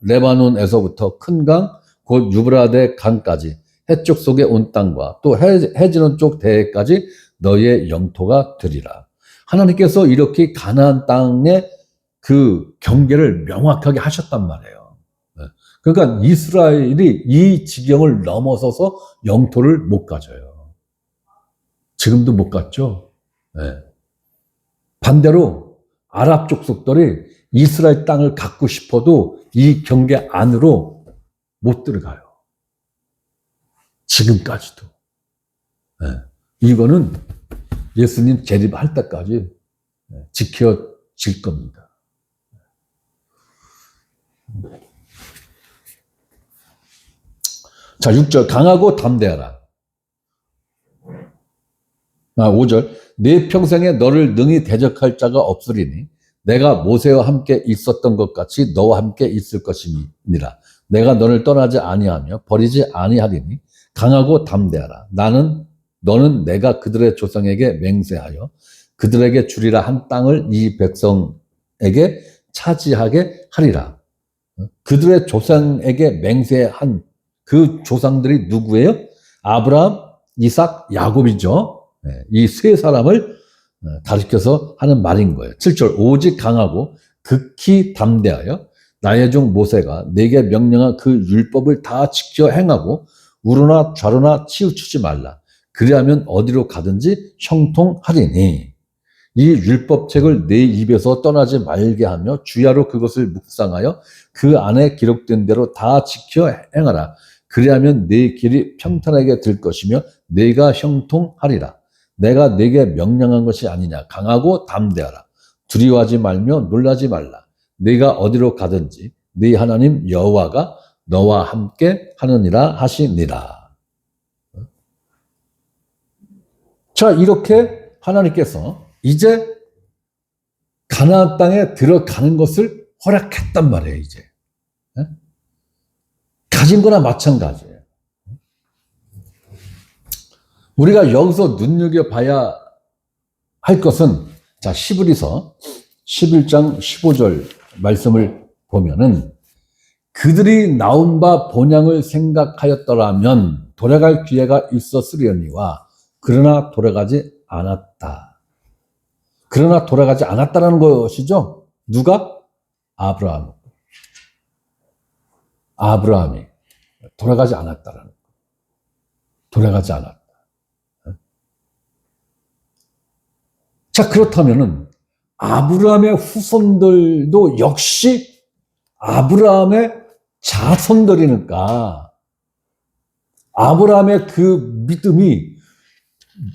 레바논에서부터 큰 강, 곧 유브라데 강까지 해쪽 속에 온 땅과 또 해지는 쪽 대해까지 너희의 영토가 되리라. 하나님께서 이렇게 가나안 땅의 그 경계를 명확하게 하셨단 말이에요. 그러니까 이스라엘이 이 지경을 넘어서서 영토를 못 가져요. 지금도 못 갔죠. 반대로 아랍 족속들이 이스라엘 땅을 갖고 싶어도 이 경계 안으로 못 들어가요. 지금까지도. 이거는 예수님 재림할 때까지 지켜질 겁니다. 자, 6절 강하고 담대하라. 5절 내 평생에 너를 능히 대적할 자가 없으리니 내가 모세와 함께 있었던 것 같이 너와 함께 있을 것이니라. 내가 너를 떠나지 아니하며 버리지 아니하리니 강하고 담대하라. 너는 내가 그들의 조상에게 맹세하여 그들에게 주리라 한 땅을 이 백성에게 차지하게 하리라. 그들의 조상에게 맹세한 그 조상들이 누구예요? 아브라함, 이삭, 야곱이죠. 이 세 사람을 가르쳐서 하는 말인 거예요. 7절 오직 강하고 극히 담대하여 나의 종 모세가 내게 명령한 그 율법을 다 지켜 행하고 우로나 좌로나 치우치지 말라. 그리하면 어디로 가든지 형통하리니 이 율법책을 내 입에서 떠나지 말게 하며 주야로 그것을 묵상하여 그 안에 기록된 대로 다 지켜 행하라. 그리하면 네 길이 평탄하게 될 것이며 네가 형통하리라. 내가 네게 명령한 것이 아니냐. 강하고 담대하라. 두려워하지 말며 놀라지 말라. 네가 어디로 가든지 네 하나님 여호와가 너와 함께 하느니라 하시니라. 자, 이렇게 하나님께서 이제 가나안 땅에 들어가는 것을 허락했단 말이에요, 이제. 가진 거나 마찬가지예요. 우리가 여기서 눈여겨봐야 할 것은, 자, 히브리서 11장 15절 말씀을 보면은, 그들이 나온 바 본향을 생각하였더라면 돌아갈 기회가 있었으려니와 그러나 돌아가지 않았다. 그러나 돌아가지 않았다라는 것이죠. 누가? 아브라함이 돌아가지 않았다라는 거. 돌아가지 않았다. 자, 그렇다면은 아브라함의 후손들도 역시 아브라함의 자손들이니까 아브라함의 그 믿음이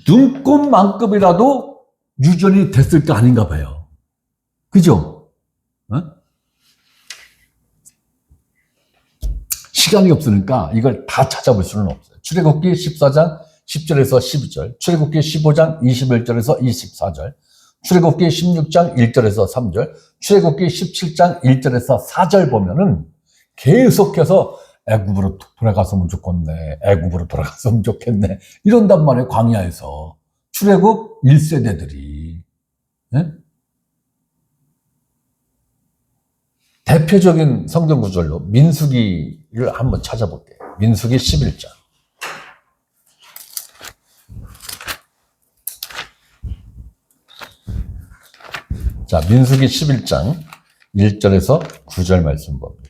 눈꼽만큼이라도 유전이 됐을 거 아닌가 봐요. 그죠? 시간이 없으니까 이걸 다 찾아볼 수는 없어요. 출애굽기 14장 10절에서 12절, 출애굽기 15장 21절에서 24절, 출애굽기 16장 1절에서 3절, 출애굽기 17장 1절에서 4절 보면은 계속해서 애굽으로 돌아갔으면 좋겠네, 애굽으로 돌아갔으면 좋겠네 이런단 말이에요. 광야에서 출애굽 1세대들이. 네? 대표적인 성경 구절로 민수기를 한번 찾아볼게요. 민수기 11장. 자, 민수기 11장 1절에서 9절 말씀 봅니다.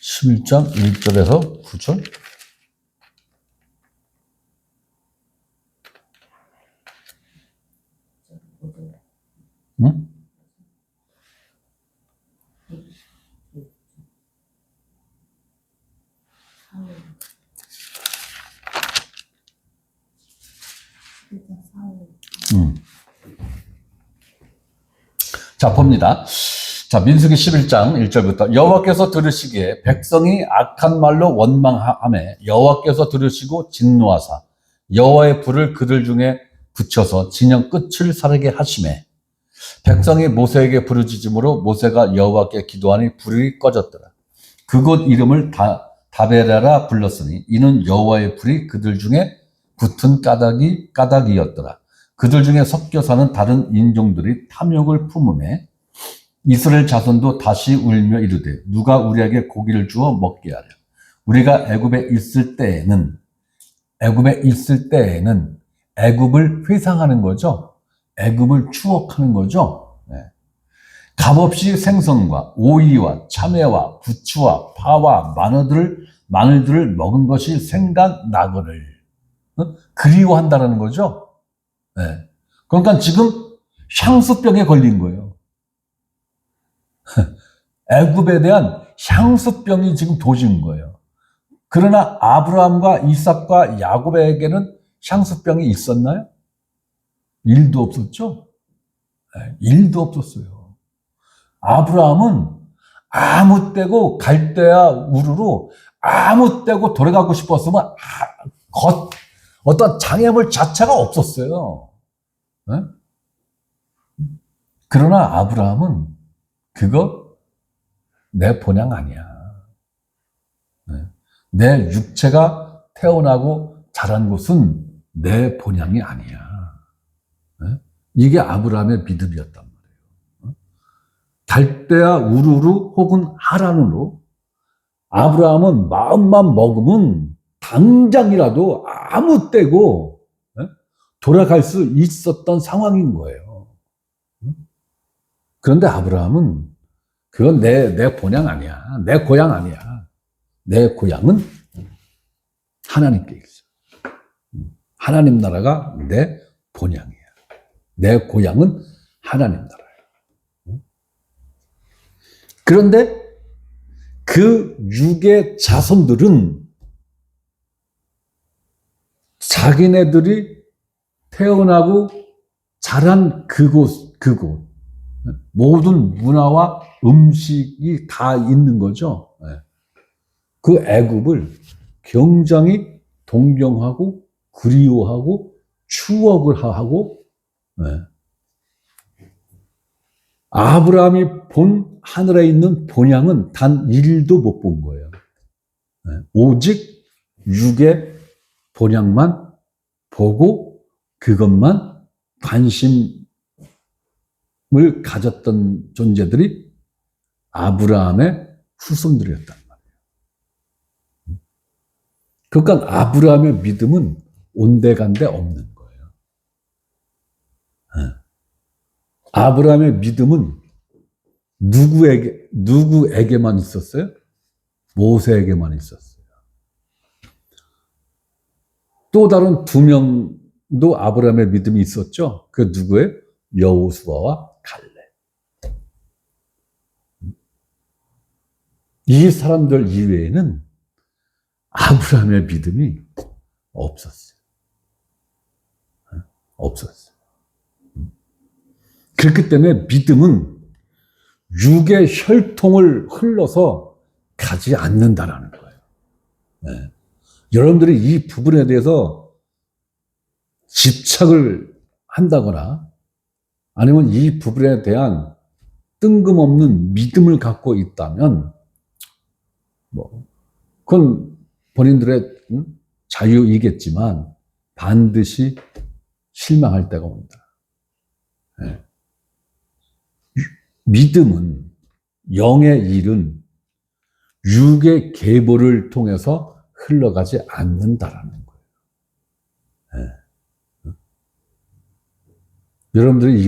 (11장) 1절에서 9절. 응? 자, 봅니다. 자, 민수기 11장 1절부터 여호와께서 들으시기에 백성이 악한 말로 원망하매 여호와께서 들으시고 진노하사 여호와의 불을 그들 중에 붙여서 진영 끝을 사르게 하시매 백성이 모세에게 부르짖음으로 모세가 여호와께 기도하니 불이 꺼졌더라. 그곳 이름을 다베라라 불렀으니 이는 여호와의 불이 그들 중에 붙은 까닭이었더라. 그들 중에 섞여 사는 다른 인종들이 탐욕을 품으매 이스라엘 자손도 다시 울며 이르되 누가 우리에게 고기를 주어 먹게 하랴. 우리가 애굽에 있을 때에는 애굽을 회상하는 거죠. 애굽을 추억하는 거죠. 네. 값없이 생선과 오이와 참외와 부추와 파와 마늘들을 먹은 것이 생각나거늘 그리워한다는 거죠. 네. 그러니까 지금 향수병에 걸린 거예요. 애굽에 대한 향수병이 지금 도진 거예요. 그러나 아브라함과 이삭과 야곱에게는 향수병이 있었나요? 일도 없었죠? 네, 일도 없었어요. 아브라함은 아무 때고 갈대아 우르로 아무 때고 돌아가고 싶었으면 어떤 장애물 자체가 없었어요. 네? 그러나 아브라함은 그거 내 본향 아니야. 내 육체가 태어나고 자란 곳은 내 본향이 아니야. 이게 아브라함의 믿음이었단 말이에요. 갈대아 우르르 혹은 하란으로 아브라함은 마음만 먹으면 당장이라도 아무 때고 돌아갈 수 있었던 상황인 거예요. 그런데 아브라함은 그건 내 본향 아니야. 내 고향 아니야. 내 고향은 하나님께 있어. 하나님 나라가 내 본향이야. 내 고향은 하나님 나라야. 그런데 그 육의 자손들은 자기네들이 태어나고 자란 그곳, 모든 문화와 음식이 다 있는 거죠. 그 애굽을 굉장히 동경하고 그리워하고 추억을 하고, 아브라함이 본 하늘에 있는 본향은 단 1도 못 본 거예요. 오직 육의 본향만 보고 그것만 관심을 가졌던 존재들이 아브라함의 후손들이었단 말이에요. 그러니까 아브라함의 믿음은 온데간데 없는 거예요. 아브라함의 믿음은 누구에게만 있었어요? 모세에게만 있었어요. 또 다른 2명도 아브라함의 믿음이 있었죠. 그 누구예요? 여호수아와 갈렙. 이 사람들 이외에는 아브라함의 믿음이 없었어요. 없었어요. 그렇기 때문에 믿음은 육의 혈통을 흘러서 가지 않는다라는 거예요. 여러분들이 이 부분에 대해서 집착을 한다거나 아니면 이 부분에 대한 뜬금없는 믿음을 갖고 있다면 그건 본인들의 자유이겠지만 반드시 실망할 때가 옵니다. 믿음은, 영의 일은 육의 계보를 통해서 흘러가지 않는다라는 거예요. 여러분들이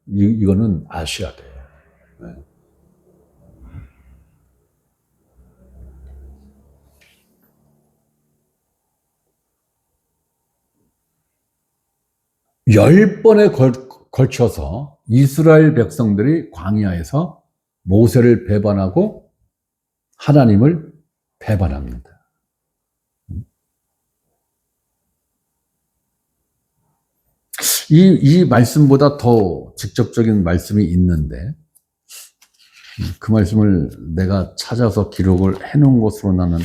이거는 아셔야 돼요. 열 번에 걸쳐서 이스라엘 백성들이 광야에서 모세를 배반하고 하나님을 배반합니다. 이 말씀보다 더 직접적인 말씀이 있는데 그 말씀을 내가 찾아서 기록을 해놓은 것으로 나는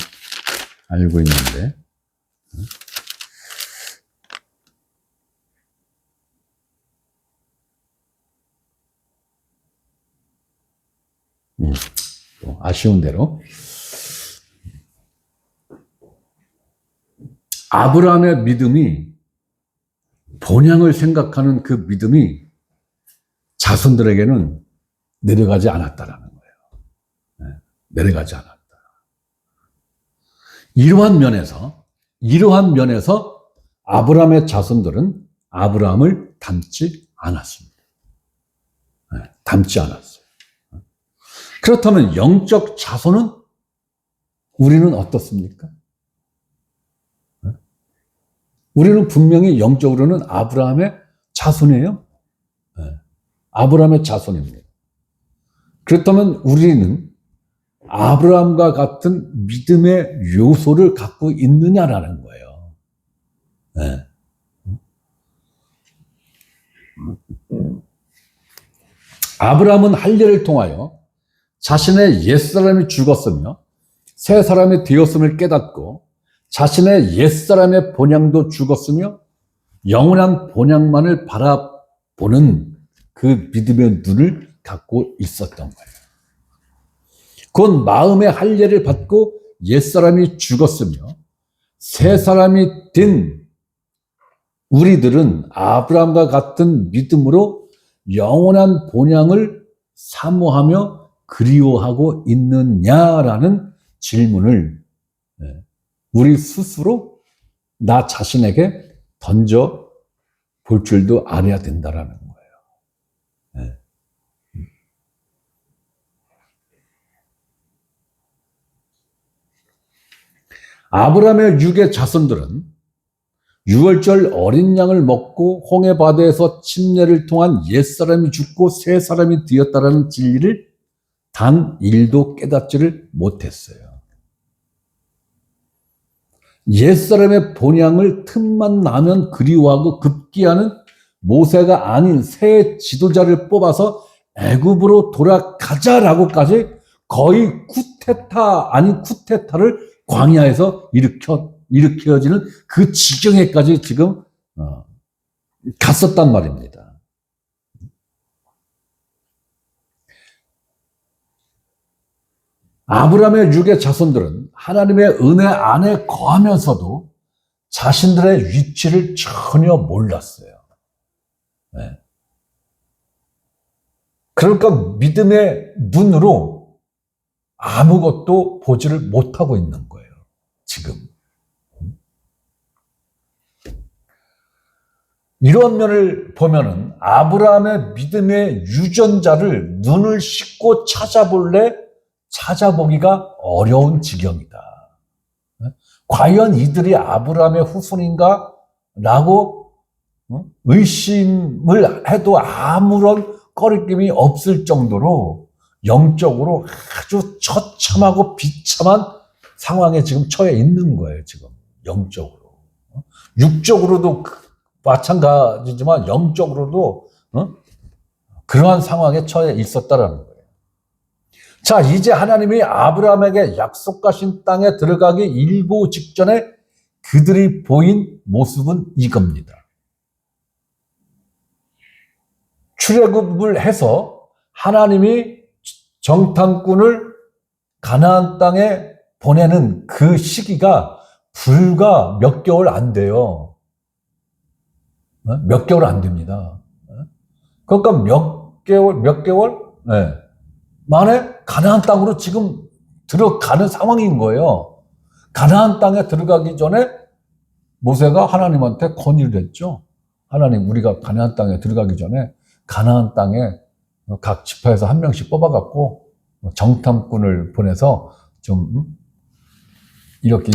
알고 있는데 아쉬운 대로 아브라함의 믿음이 본향을 생각하는 그 믿음이 자손들에게는 내려가지 않았다라는 거예요. 내려가지 않았다. 이러한 면에서 아브라함의 자손들은 아브라함을 닮지 않았습니다. 닮지 않았어요. 그렇다면 영적 자손은 우리는 어떻습니까? 우리는 분명히 영적으로는 아브라함의 자손이에요. 아브라함의 자손입니다. 그렇다면 우리는 아브라함과 같은 믿음의 요소를 갖고 있느냐라는 거예요. 아브라함은 할례를 통하여 자신의 옛사람이 죽었으며 새 사람이 되었음을 깨닫고 자신의 옛사람의 본향도 죽었으며 영원한 본향만을 바라보는 그 믿음의 눈을 갖고 있었던 거예요. 곧 마음의 할례를 받고 옛사람이 죽었으며 새 사람이 된 우리들은 아브라함과 같은 믿음으로 영원한 본향을 사모하며 그리워하고 있느냐라는 질문을 우리 스스로 나 자신에게 던져 볼 줄도 알아야 된다라는 거예요. 아브라함의 육의 자손들은 유월절 어린 양을 먹고 홍해바다에서 침례를 통한 옛사람이 죽고 새 사람이 되었다라는 진리를 단 1도 깨닫지를 못했어요. 옛사람의 본향을 틈만 나면 그리워하고 급기야는 모세가 아닌 새 지도자를 뽑아서 애굽으로 돌아가자라고까지 거의 쿠데타 아닌 쿠데타를 광야에서 일으켜지는 그 지경에까지 지금 갔었단 말입니다. 아브라함의 육의 자손들은 하나님의 은혜 안에 거하면서도 자신들의 위치를 전혀 몰랐어요. 네. 그러니까 믿음의 눈으로 아무것도 보지를 못하고 있는 거예요. 지금. 이런 면을 보면은 아브라함의 믿음의 유전자를 눈을 씻고 찾아보기가 어려운 지경이다. 과연 이들이 아브라함의 후손인가? 라고 의심을 해도 아무런 꺼리낌이 없을 정도로 영적으로 아주 처참하고 비참한 상황에 지금 처해 있는 거예요, 지금. 영적으로. 육적으로도 마찬가지지만 영적으로도 그러한 상황에 처해 있었다라는 거예요. 자, 이제 하나님이 아브라함에게 약속하신 땅에 들어가기 일보 직전에 그들이 보인 모습은 이겁니다. 출애굽을 해서 하나님이 정탐꾼을 가나안 땅에 보내는 그 시기가 불과 몇 개월 안 돼요. 몇 개월 안 됩니다. 그러니까 몇 개월 만에 가나안 땅으로 지금 들어가는 상황인 거예요. 가나안 땅에 들어가기 전에 모세가 하나님한테 건의를 했죠. 하나님, 우리가 가나안 땅에 들어가기 전에 가나안 땅에 각 지파에서 한 명씩 뽑아갖고 정탐꾼을 보내서 좀 이렇게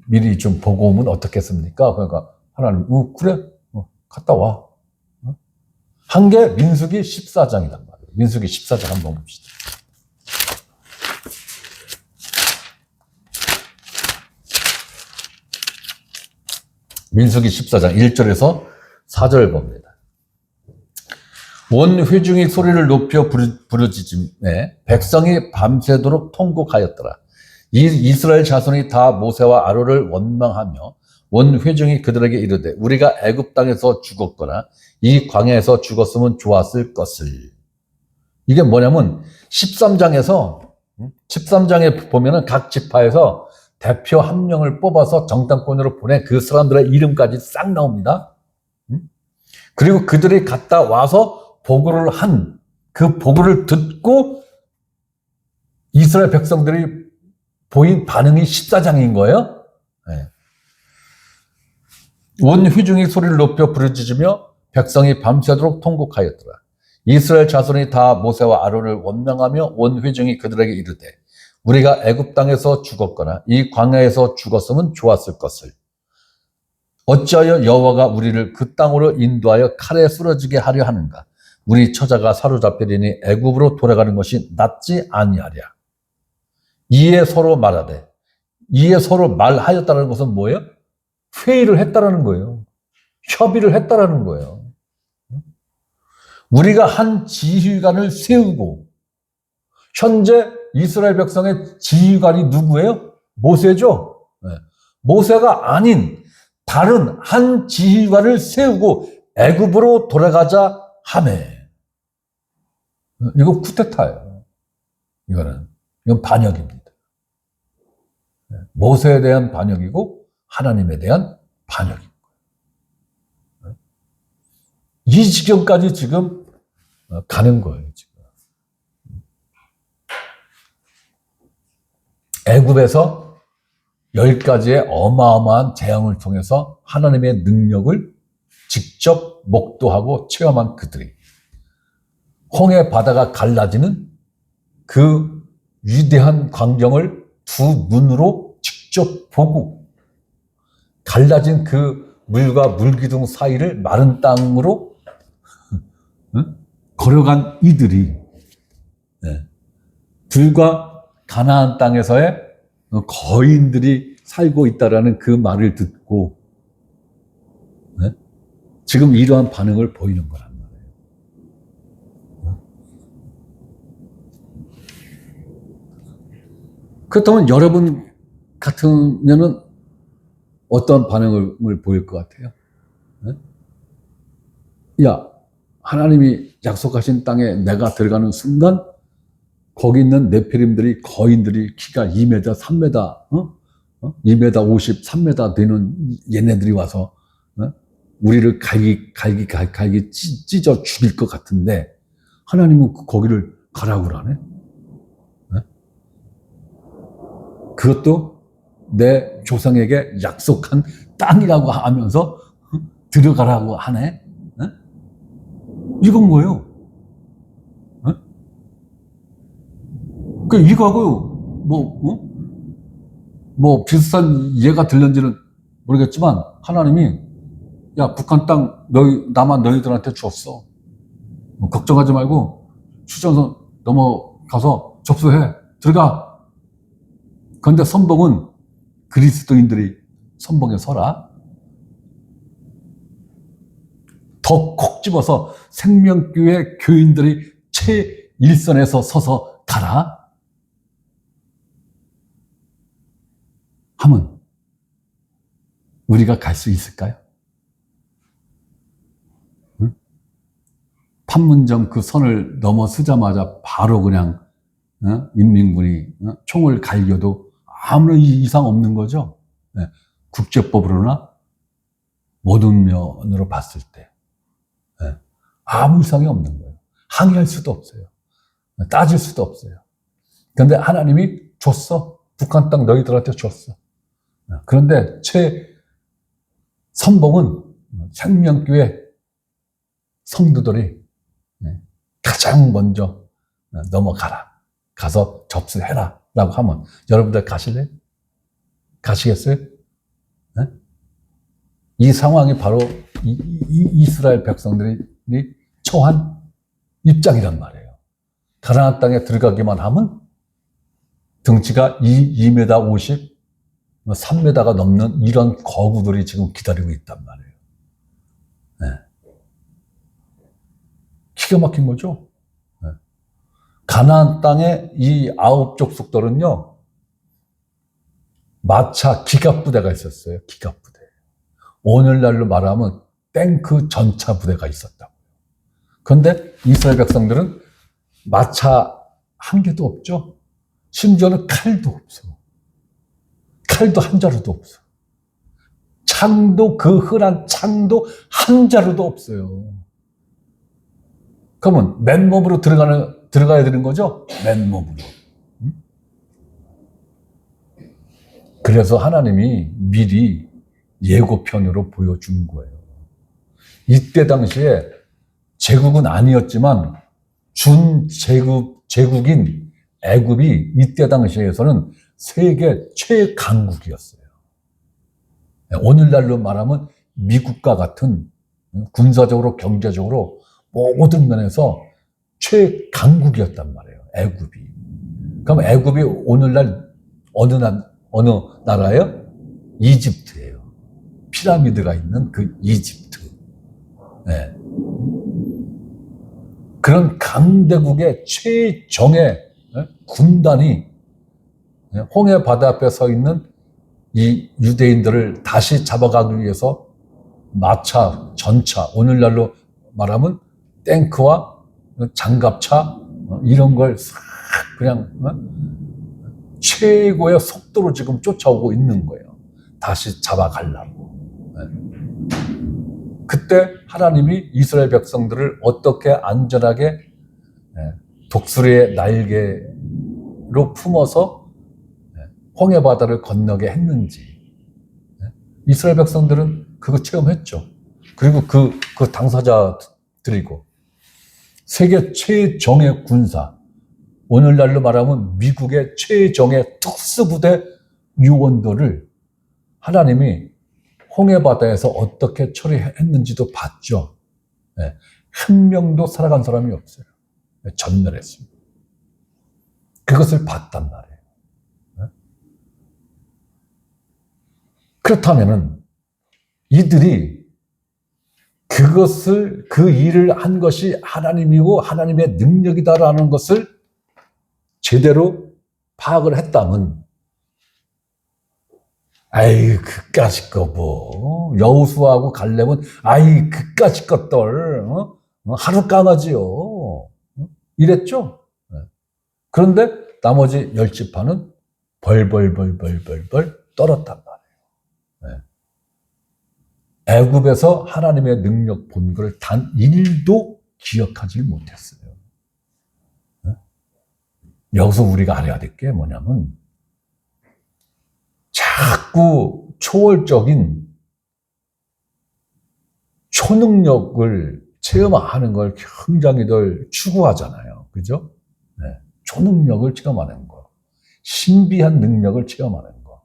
미리 좀 보고 오면 어떻겠습니까? 그러니까 하나님, 그래, 갔다 와. 한 게 민수기 14장이란 말이에요. 민수기 14장 한번 봅시다. 민수기 14장 1절에서 4절 봅니다. 온 회중이 소리를 높여 부르짖음에 백성이 밤새도록 통곡하였더라. 이스라엘 자손이 다 모세와 아론을 원망하며 온 회중이 그들에게 이르되 우리가 애굽 땅에서 죽었거나 이 광야에서 죽었으면 좋았을 것을. 이게 뭐냐면 13장에 보면은 각 지파에서 대표 한 명을 뽑아서 정탐꾼으로 보내 그 사람들의 이름까지 싹 나옵니다. 그리고 그들이 갔다 와서 보고를 한 그 보고를 듣고 이스라엘 백성들이 보인 반응이 14장인 거예요. 네. 온 회중이 소리를 높여 부르짖으며 백성이 밤새도록 통곡하였더라. 이스라엘 자손이 다 모세와 아론을 원망하며 온 회중이 그들에게 이르되 우리가 애굽 땅에서 죽었거나 이 광야에서 죽었으면 좋았을 것을. 어찌하여 여호와가 우리를 그 땅으로 인도하여 칼에 쓰러지게 하려 하는가? 우리 처자가 사로잡히리니 애굽으로 돌아가는 것이 낫지 아니하랴. 이에 서로 말하되, 이에 서로 말하였다는 것은 뭐예요? 회의를 했다라는 거예요. 협의를 했다라는 거예요. 우리가 한 지휘관을 세우고, 현재 이스라엘 백성의 지휘관이 누구예요? 모세죠. 네. 모세가 아닌 다른 한 지휘관을 세우고 애굽으로 돌아가자 하매. 이거 쿠데타예요. 이거는. 이건 반역입니다. 모세에 대한 반역이고 하나님에 대한 반역입니다. 이 지경까지 지금 가는 거예요. 지금 애굽에서 10가지의 어마어마한 재앙을 통해서 하나님의 능력을 직접 목도하고 체험한 그들이 홍해 바다가 갈라지는 그 위대한 광경을 두 눈으로 직접 보고 갈라진 그 물과 물기둥 사이를 마른 땅으로 걸어간 이들이 불과 가나안 땅에서의 거인들이 살고 있다라는 그 말을 듣고 지금 이러한 반응을 보이는 거란 말이에요. 그렇다면 여러분 같으면은 어떤 반응을 보일 것 같아요? 야, 하나님이 약속하신 땅에 내가 들어가는 순간 거기 있는 네피림들이 거인들이 키가 2m, 3m, 2m 50, 3m 되는 얘네들이 와서 우리를 갈기 찢어 죽일 것 같은데 하나님은 거기를 가라고 그러네? 그것도 내 조상에게 약속한 땅이라고 하면서 들어가라고 하네? 이건 뭐예요? 그 이거하고 뭐 비슷한 이해가 들는지는 모르겠지만 하나님이 야 북한 땅 나만 너희들한테 줬어. 걱정하지 말고 휴전선 넘어가서 접수해 들어가. 그런데 선봉은 그리스도인들이 선봉에 서라. 더 콕 집어서 생명교회 교인들이 최일선에서 서서 가라. 하면 우리가 갈 수 있을까요? 판문점 그 선을 넘어서자마자 바로 그냥 인민군이 총을 갈겨도 아무런 이상 없는 거죠. 국제법으로나 모든 면으로 봤을 때 아무 이상이 없는 거예요. 항의할 수도 없어요. 따질 수도 없어요. 그런데 하나님이 줬어. 북한 땅 너희들한테 줬어. 그런데 선봉은 생명교회 성도들이 가장 먼저 넘어가라. 가서 접수해라. 라고 하면 여러분들 가실래요? 가시겠어요? 이 상황이 바로 이스라엘 백성들이 처한 입장이란 말이에요. 가나안 땅에 들어가기만 하면 등치가 2m 50, 3m가 넘는 이런 거구들이 지금 기다리고 있단 말이에요. 기가 막힌 거죠. 가나안 땅의 이 9쪽 속도는요, 마차 기갑부대가 있었어요. 기갑부대. 오늘날로 말하면 탱크 전차 부대가 있었다고. 그런데 이스라엘 백성들은 마차 한 개도 없죠. 심지어는 칼도 없어. 칼도 한 자루도 없어. 창도, 그 흔한 창도 한 자루도 없어요. 그러면 맨몸으로 들어가야 되는 거죠? 맨몸으로. 그래서 하나님이 미리 예고편으로 보여준 거예요. 이때 당시에 제국은 아니었지만 제국인 애굽이 이때 당시에서는 세계 최강국이었어요. 오늘날로 말하면 미국과 같은 군사적으로 경제적으로 모든 면에서 최강국이었단 말이에요. 애굽이. 그럼 애굽이 오늘날 어느 나라예요? 이집트예요. 피라미드가 있는 그 이집트. 네. 그런 강대국의 최정예 군단이 홍해 바다 앞에 서 있는 이 유대인들을 다시 잡아가기 위해서 마차, 전차, 오늘날로 말하면 탱크와 장갑차 이런 걸 싹 그냥 최고의 속도로 지금 쫓아오고 있는 거예요. 다시 잡아가려고. 그때 하나님이 이스라엘 백성들을 어떻게 안전하게 독수리의 날개로 품어서 홍해 바다를 건너게 했는지 이스라엘 백성들은 그거 체험했죠. 그리고 그 당사자들이고 세계 최정예 군사, 오늘날로 말하면 미국의 최정예 특수부대 요원들을 하나님이 홍해 바다에서 어떻게 처리했는지도 봤죠. 한 명도 살아간 사람이 없어요. 전멸했습니다. 그것을 봤단 말이에요. 그렇다면은 이들이 그 일을 한 것이 하나님이고 하나님의 능력이다라는 것을 제대로 파악을 했다면, 아이, 그까짓 거 뭐, 여호수아하고 갈렙은, 아이, 그까짓 것들, 하루 강아지요. 이랬죠? 그런데 나머지 10지파는 벌벌 떨었단 말이에요. 애굽에서 하나님의 능력 본 걸 단 1도 기억하지 못했어요. 여기서 우리가 알아야 될 게 뭐냐면 자꾸 초월적인 초능력을 체험하는 걸 굉장히들 추구하잖아요. 그죠? 초능력을 체험하는 거, 신비한 능력을 체험하는 거,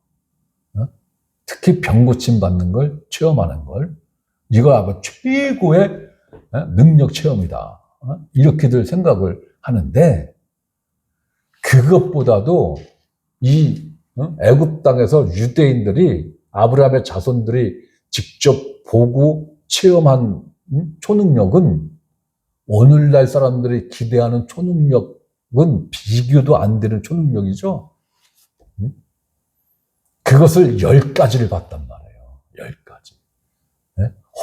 특히 병 고침 받는 걸 체험하는 걸, 이거 아마 최고의 능력 체험이다. 이렇게들 생각을 하는데, 그것보다도 이 애굽 땅에서 유대인들이, 아브라함의 자손들이 직접 보고 체험한 초능력은 오늘날 사람들이 기대하는 초능력은 비교도 안 되는 초능력이죠. 그것을 10가지를 봤단 말이에요. 10가지.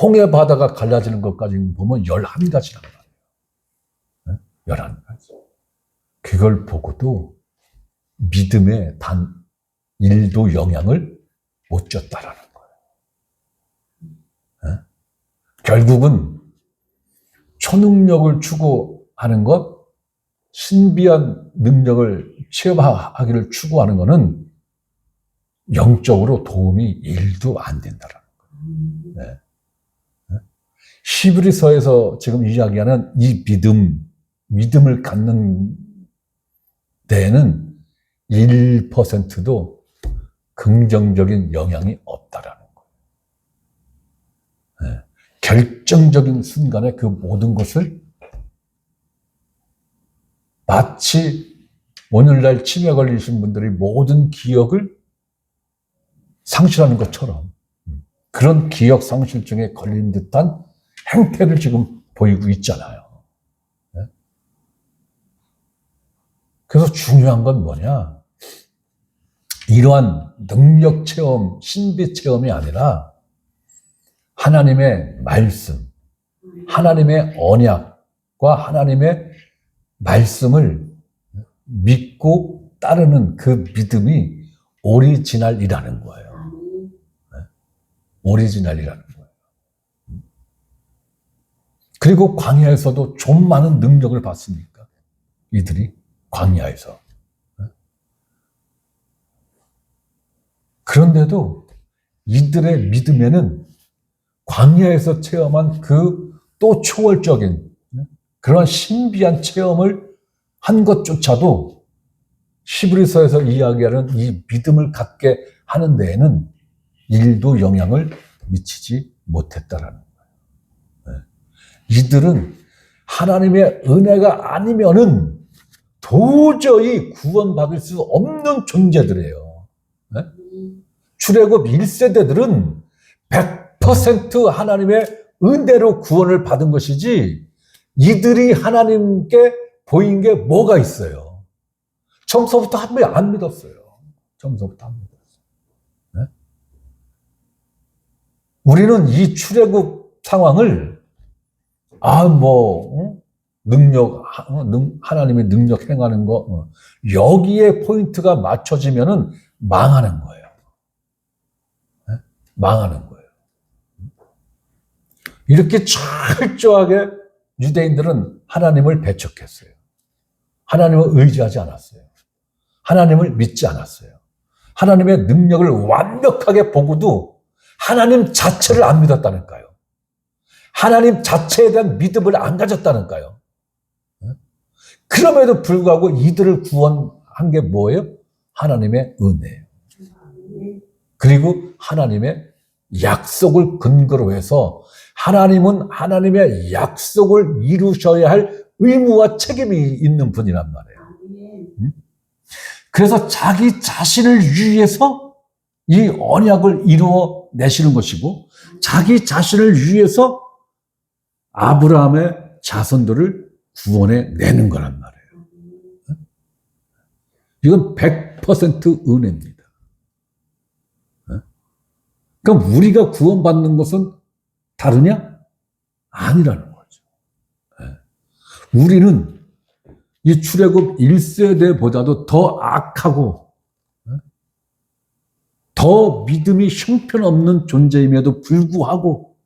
홍해 바다가 갈라지는 것까지 보면 11가지란 말이에요. 11가지. 그걸 보고도 믿음에 단 1도 영향을 못 줬다라는 거예요. 결국은 초능력을 추구하는 것, 신비한 능력을 체험하기를 추구하는 것은 영적으로 도움이 1도 안 된다라는 거예요. 히브리서에서 지금 이야기하는 이 믿음을 갖는 데에는 1%도 긍정적인 영향이 없다라는 거예요. 결정적인 순간에 그 모든 것을 마치 오늘날 치매 걸리신 분들이 모든 기억을 상실하는 것처럼 그런 기억 상실증에 걸린 듯한 행태를 지금 보이고 있잖아요. 그래서 중요한 건 뭐냐? 이러한 능력 체험, 신비 체험이 아니라 하나님의 말씀, 하나님의 언약과 하나님의 말씀을 믿고 따르는 그 믿음이 오리지널이라는 거예요. 오리지널이라는 거예요. 그리고 광야에서도 좀 많은 능력을 받습니까? 이들이 광야에서. 그런데도 이들의 믿음에는 광야에서 체험한 그 또 초월적인 그런 신비한 체험을 한 것조차도 히브리서에서 이야기하는 이 믿음을 갖게 하는 데에는 1도 영향을 미치지 못했다라는 거예요. 이들은 하나님의 은혜가 아니면은 도저히 구원받을 수 없는 존재들이에요. 출애굽 1세대들은 100% 하나님의 은혜로 구원을 받은 것이지 이들이 하나님께 보인 게 뭐가 있어요? 처음서부터 한 번 안 믿었어요. 처음서부터 안 믿었어요. 우리는 이 출애굽 상황을 하나님의 능력 행하는 거, 여기에 포인트가 맞춰지면은 망하는 거예요. 망하는 거예요. 이렇게 철저하게 유대인들은 하나님을 배척했어요. 하나님을 의지하지 않았어요. 하나님을 믿지 않았어요. 하나님의 능력을 완벽하게 보고도 하나님 자체를 안 믿었다니까요. 하나님 자체에 대한 믿음을 안 가졌다니까요. 그럼에도 불구하고 이들을 구원한 게 뭐예요? 하나님의 은혜예요. 그리고 하나님의 약속을 근거로 해서 하나님은 하나님의 약속을 이루셔야 할 의무와 책임이 있는 분이란 말이에요. 그래서 자기 자신을 위해서 이 언약을 이루어 내시는 것이고, 자기 자신을 위해서 아브라함의 자손들을 구원해 내는 거란 말이에요. 이건 100% 은혜입니다. 그럼 우리가 구원받는 것은 다르냐? 아니라는 거죠. 우리는 이 출애굽 1세대보다도 더 악하고 더 믿음이 형편없는 존재임에도 불구하고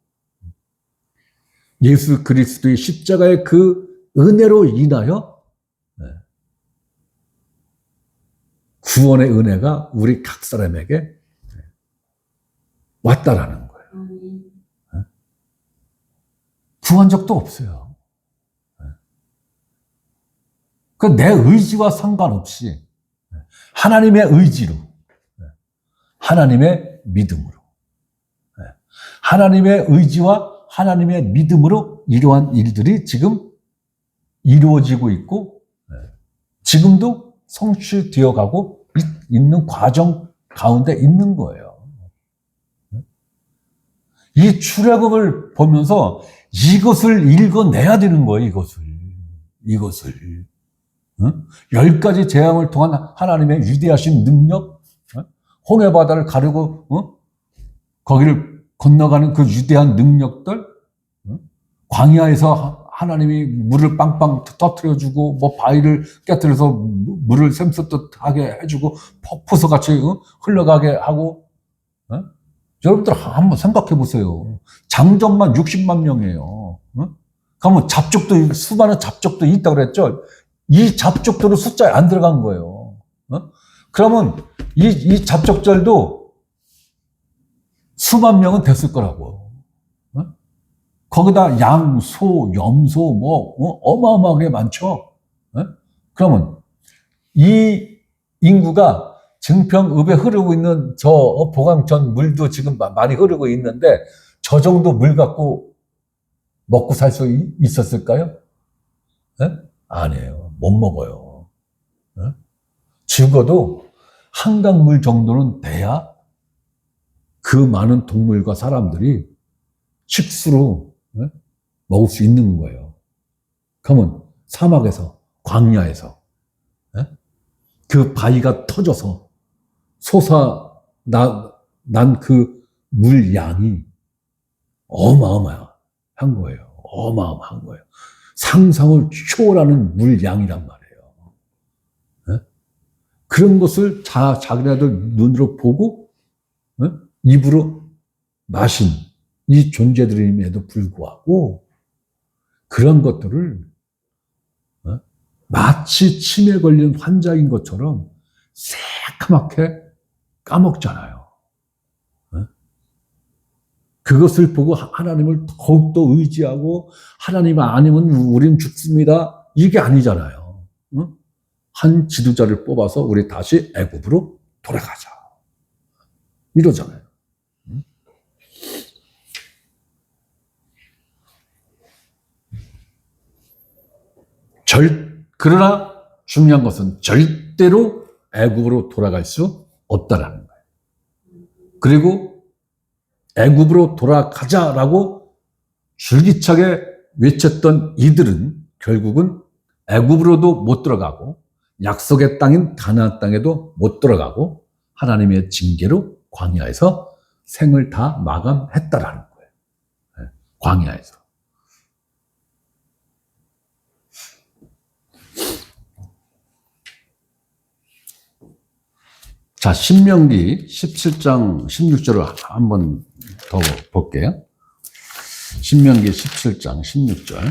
예수 그리스도의 십자가의 그 은혜로 인하여 구원의 은혜가 우리 각 사람에게 왔다라는 거예요. 구한 적도 없어요. 그 내 의지와 상관없이 하나님의 의지로, 하나님의 믿음으로, 하나님의 의지와 하나님의 믿음으로 이러한 일들이 지금 이루어지고 있고, 지금도 성취되어 가고 있는 과정 가운데 있는 거예요. 이 출애굽을 보면서 이것을 읽어내야 되는 거예요. 이것을 10가지 재앙을 통한 하나님의 위대하신 능력, 홍해 바다를 가르고 거기를 건너가는 그 위대한 능력들, 광야에서 하나님이 물을 빵빵 터뜨려주고 뭐 바위를 깨뜨려서 물을 샘솟듯하게 해주고 폭포수같이 흘러가게 하고, 여러분들 한번 생각해 보세요. 장정만 60만 명이에요. 그러면 잡족도, 수많은 잡족도 있다고 그랬죠. 이 잡족들은 숫자에 안 들어간 거예요. 그러면 이 잡족들도 수만 명은 됐을 거라고. 거기다 양, 소, 염소 어마어마하게 많죠. 그러면 이 인구가 증평읍에 흐르고 있는 저 보강천 물도 지금 많이 흐르고 있는데 저 정도 물 갖고 먹고 살 수 있었을까요? 아니에요. 못 먹어요. 죽어도 한강물 정도는 돼야 그 많은 동물과 사람들이 식수로 먹을 수 있는 거예요. 그러면 사막에서, 광야에서 그 바위가 터져서 난 그 물양이 어마어마한 거예요. 어마어마한 거예요. 상상을 초월하는 물양이란 말이에요. 그런 것을 자기네들 눈으로 보고 입으로 마신 이 존재들임에도 불구하고 그런 것들을 마치 치매 걸린 환자인 것처럼 새카맣게 까먹잖아요. 그것을 보고 하나님을 더욱더 의지하고 하나님 아니면 우린 죽습니다. 이게 아니잖아요. 한 지도자를 뽑아서 우리 다시 애굽으로 돌아가자. 이러잖아요. 그러나 중요한 것은 절대로 애굽으로 돌아갈 수 없다라는 거예요. 그리고 애굽으로 돌아가자라고 줄기차게 외쳤던 이들은 결국은 애굽으로도 못 들어가고 약속의 땅인 가나안 땅에도 못 들어가고 하나님의 징계로 광야에서 생을 다 마감했다라는 거예요. 광야에서. 자, 신명기 17장 16절을 한번 더 볼게요. 신명기 17장 16절.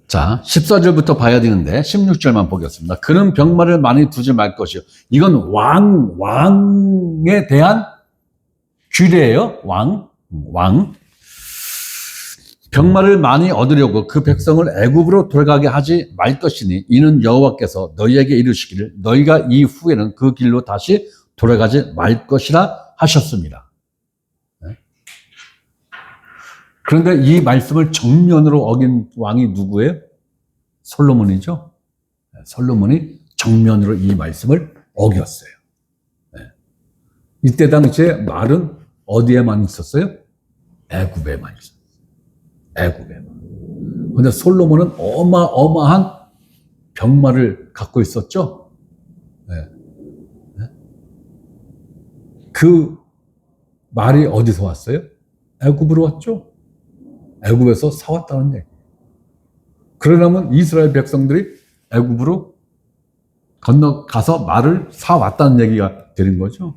자, 14절부터 봐야 되는데 16절만 보겠습니다. 그는 병마를 많이 두지 말 것이요. 이건 왕에 대한 규례예요. 왕. 병마를 많이 얻으려고 그 백성을 애굽으로 돌아가게 하지 말 것이니 이는 여호와께서 너희에게 이르시기를 너희가 이후에는 그 길로 다시 돌아가지 말 것이라 하셨습니다. 그런데 이 말씀을 정면으로 어긴 왕이 누구예요? 솔로몬이죠. 솔로몬이 정면으로 이 말씀을 어겼어요. 이때 당시에 말은 어디에만 있었어요? 애굽에만 있었어요. 애굽에만. 그런데 솔로몬은 어마어마한 병마를 갖고 있었죠. 그 말이 어디서 왔어요? 애굽으로 왔죠. 애굽에서 사왔다는 얘기. 그러려면 이스라엘 백성들이 애굽으로 건너가서 말을 사왔다는 얘기가 되는 거죠.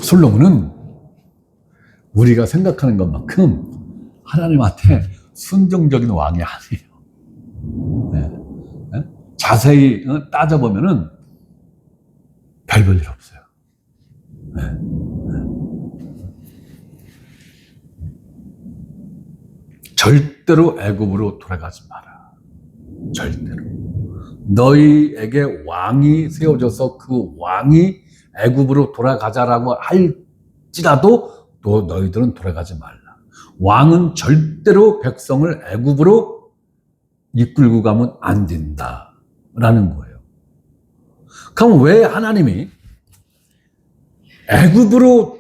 솔로몬은 우리가 생각하는 것만큼 하나님한테 순종적인 왕이 아니에요. 자세히 따져보면은 별 볼 일 없어요. 절대로 애굽으로 돌아가지 마라. 절대로. 너희에게 왕이 세워져서 그 왕이 애굽으로 돌아가자라고 할지라도 또 너희들은 돌아가지 말라. 왕은 절대로 백성을 애굽으로 이끌고 가면 안 된다라는 거예요. 그럼 왜 하나님이 애굽으로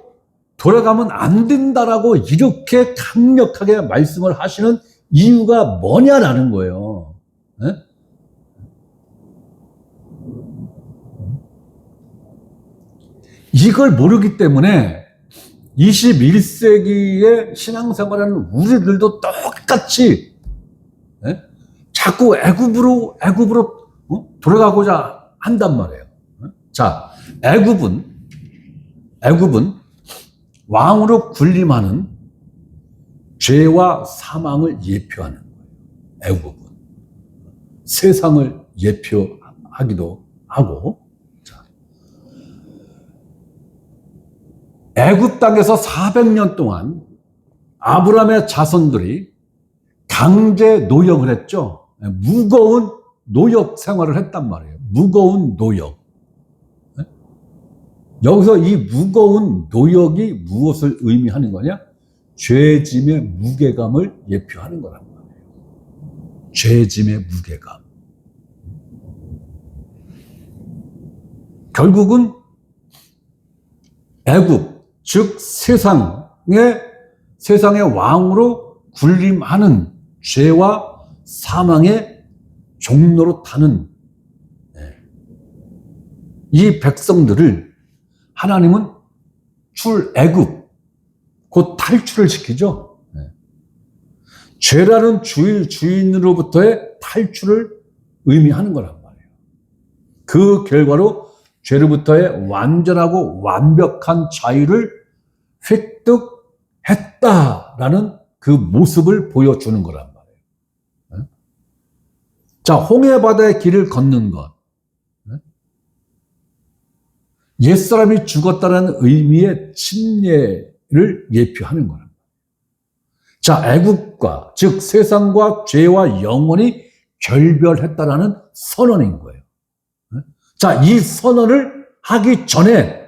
돌아가면 안 된다라고 이렇게 강력하게 말씀을 하시는 이유가 뭐냐라는 거예요. 네? 이걸 모르기 때문에 21세기에 신앙생활하는 우리들도 똑같이 자꾸 애굽으로 돌아가고자 한단 말이에요. 자, 애굽은 왕으로 군림하는 죄와 사망을 예표하는 거예요. 애굽은 세상을 예표하기도 하고, 애굽 땅에서 400년 동안 아브라함의 자손들이 강제 노역을 했죠. 무거운 노역 생활을 했단 말이에요. 무거운 노역. 여기서 이 무거운 노역이 무엇을 의미하는 거냐? 죄짐의 무게감을 예표하는 거란 말이에요. 죄짐의 무게감. 결국은 애굽, 즉 세상의 왕으로 군림하는 죄와 사망의 종로로 타는 이 백성들을 하나님은 출애굽, 곧 탈출을 시키죠. 죄라는 주인으로부터의 탈출을 의미하는 거란 말이에요. 그 결과로 죄로부터의 완전하고 완벽한 자유를 획득했다라는 그 모습을 보여주는 거란 말이에요. 자, 홍해바다의 길을 걷는 것. 옛사람이 죽었다는 의미의 침례를 예표하는 거란 말이에요. 자, 애국과, 즉 세상과 죄와 영원히 결별했다라는 선언인 거예요. 자, 이 선언을 하기 전에